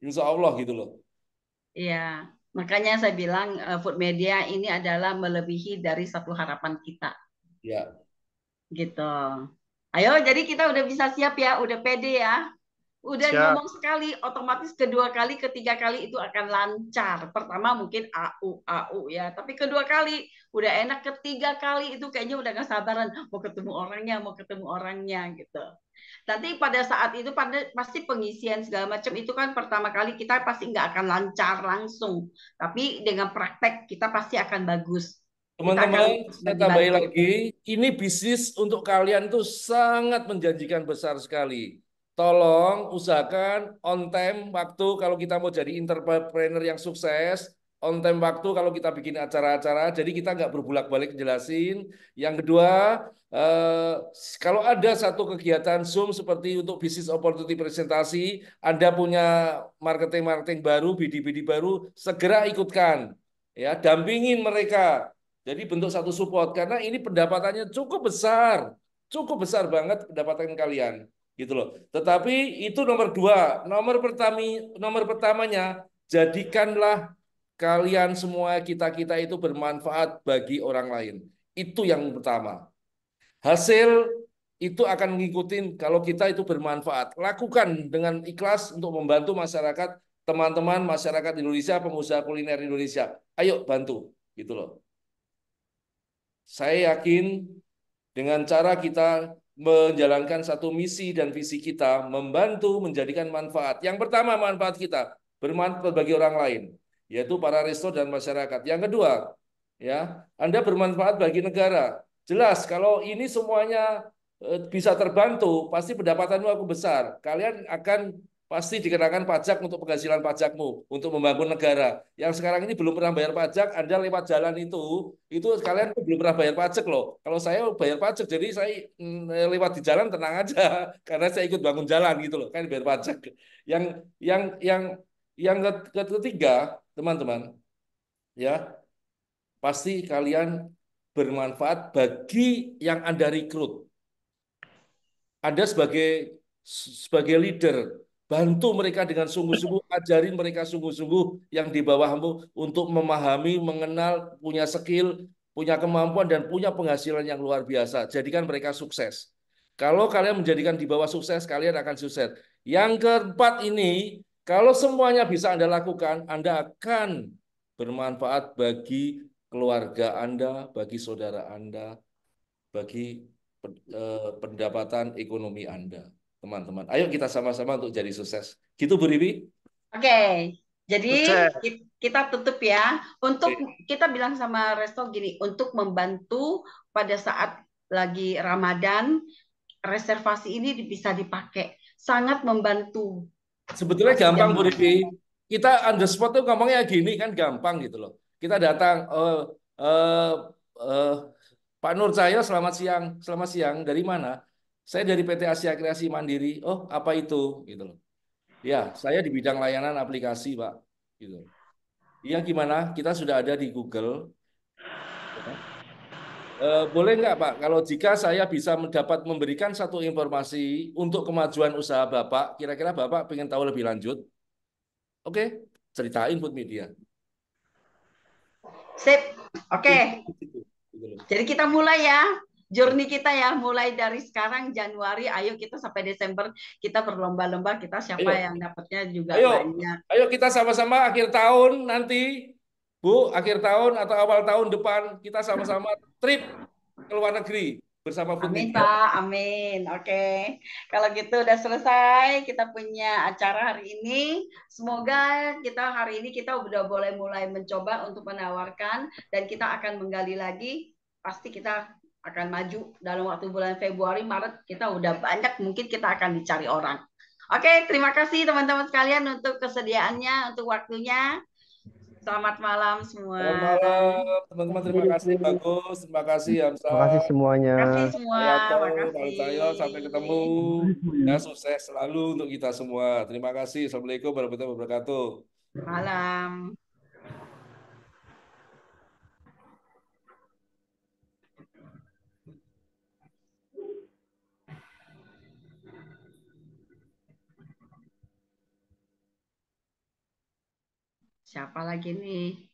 Insya Allah gitu loh. Iya, makanya saya bilang food media ini adalah melebihi dari satu harapan kita, Ya. gitu. Ayo, jadi kita udah bisa siap ya, udah pede ya. Udah Siap. ngomong sekali, otomatis kedua kali, ketiga kali itu akan lancar. Pertama mungkin AU ya, tapi kedua kali udah enak, ketiga kali itu kayaknya udah gak sabaran mau ketemu orangnya gitu. Nanti pada saat itu pasti pengisian segala macam itu kan pertama kali kita pasti nggak akan lancar langsung, tapi dengan praktek kita pasti akan bagus. Kita akan Teman-teman, saya tambahin dibantu. lagi, ini bisnis untuk kalian tuh sangat menjanjikan besar sekali. Tolong usahakan on time waktu kalau kita mau jadi entrepreneur yang sukses, on time waktu kalau kita bikin acara-acara, jadi kita nggak berbulak-balik jelasin. Yang kedua, eh, kalau ada satu kegiatan Zoom seperti untuk bisnis opportunity presentasi, Anda punya marketing-marketing baru, BD-BD baru, segera ikutkan. Ya, dampingin mereka. Jadi bentuk satu support karena ini pendapatannya cukup besar banget pendapatan kalian, gitu loh. Tetapi itu nomor dua, nomor pertamanya jadikanlah kalian semua kita itu bermanfaat bagi orang lain. Itu yang pertama. Hasil itu akan ngikutin kalau kita itu bermanfaat. Lakukan dengan ikhlas untuk membantu masyarakat, teman-teman masyarakat Indonesia, pengusaha kuliner Indonesia. Ayo bantu, gitu loh. Saya yakin dengan cara kita menjalankan satu misi dan visi kita, membantu menjadikan manfaat. Yang pertama manfaat kita, bermanfaat bagi orang lain, yaitu para resto dan masyarakat. Yang kedua, ya, Anda bermanfaat bagi negara. Jelas kalau ini semuanya bisa terbantu, pasti pendapatanmu aku besar. Kalian akan pasti dikenakan pajak untuk penghasilan pajakmu untuk membangun negara. Yang sekarang ini belum pernah bayar pajak, Anda lewat jalan itu kalian tuh belum pernah bayar pajak loh. Kalau saya bayar pajak, jadi saya lewat di jalan tenang aja, karena saya ikut bangun jalan gitu loh, kan bayar pajak. Yang yang yang yang ketiga, teman-teman, ya pasti kalian bermanfaat bagi yang Anda rekrut. Anda sebagai leader, bantu mereka dengan sungguh-sungguh, ajarin mereka sungguh-sungguh yang di bawahmu untuk memahami, mengenal, punya skill, punya kemampuan, dan punya penghasilan yang luar biasa. Jadikan mereka sukses. Kalau kalian menjadikan di bawah sukses, kalian akan sukses. Yang keempat ini, kalau semuanya bisa Anda lakukan, Anda akan bermanfaat bagi keluarga Anda, bagi saudara Anda, bagi pendapatan ekonomi Anda, teman-teman. Ayo kita sama-sama untuk jadi sukses. Gitu Bu Ribi? Oke, jadi Sukses. kita tutup ya. Untuk Oke. kita bilang sama resto gini, untuk membantu pada saat lagi Ramadan, reservasi ini bisa dipakai. Sangat membantu. Sebetulnya Masih gampang jam Bu Ribi. Kita on the spot tuh ngomongnya gini kan gampang gitu loh. Kita datang, eh, eh, Pak Nur Cahyo, selamat siang. Dari mana? Saya dari PT Asia Kreasi Mandiri. Oh, apa itu? Gitu loh. Ya, saya di bidang layanan aplikasi, Pak. Gitu. Iya, gimana? Kita sudah ada di Google. Boleh nggak Pak, kalau jika saya bisa mendapat memberikan satu informasi untuk kemajuan usaha Bapak, kira-kira Bapak ingin tahu lebih lanjut? Oke, ceritain buat media. Sip. Oke. Gitu loh. Jadi kita mulai ya. Journey kita ya, mulai dari sekarang Januari, ayo kita sampai Desember kita berlomba-lomba, kita siapa Ayo, yang dapatnya juga ayo, banyak. ayo kita sama-sama akhir tahun nanti, Bu, akhir tahun atau awal tahun depan kita sama-sama trip ke luar negeri bersama Food Amin Media. Pak, amin. Oke. Kalau gitu udah selesai kita punya acara hari ini. Semoga kita hari ini kita udah boleh mulai mencoba untuk menawarkan dan kita akan menggali lagi. Pasti kita akan maju dalam waktu bulan Februari, Maret kita udah banyak mungkin kita akan dicari orang. Oke, terima kasih teman-teman sekalian untuk kesediaannya, untuk waktunya. Selamat malam semua. Selamat malam, teman-teman. Terima kasih, bagus. Terima kasih, Terima kasih Hamzah. semuanya. Terima kasih semua. Hayato, Pak Makasih. Cahyo, sampai ketemu. Ya, sukses selalu untuk kita semua. Terima kasih. Assalamualaikum warahmatullahi wabarakatuh. Malam. Siapa lagi nih?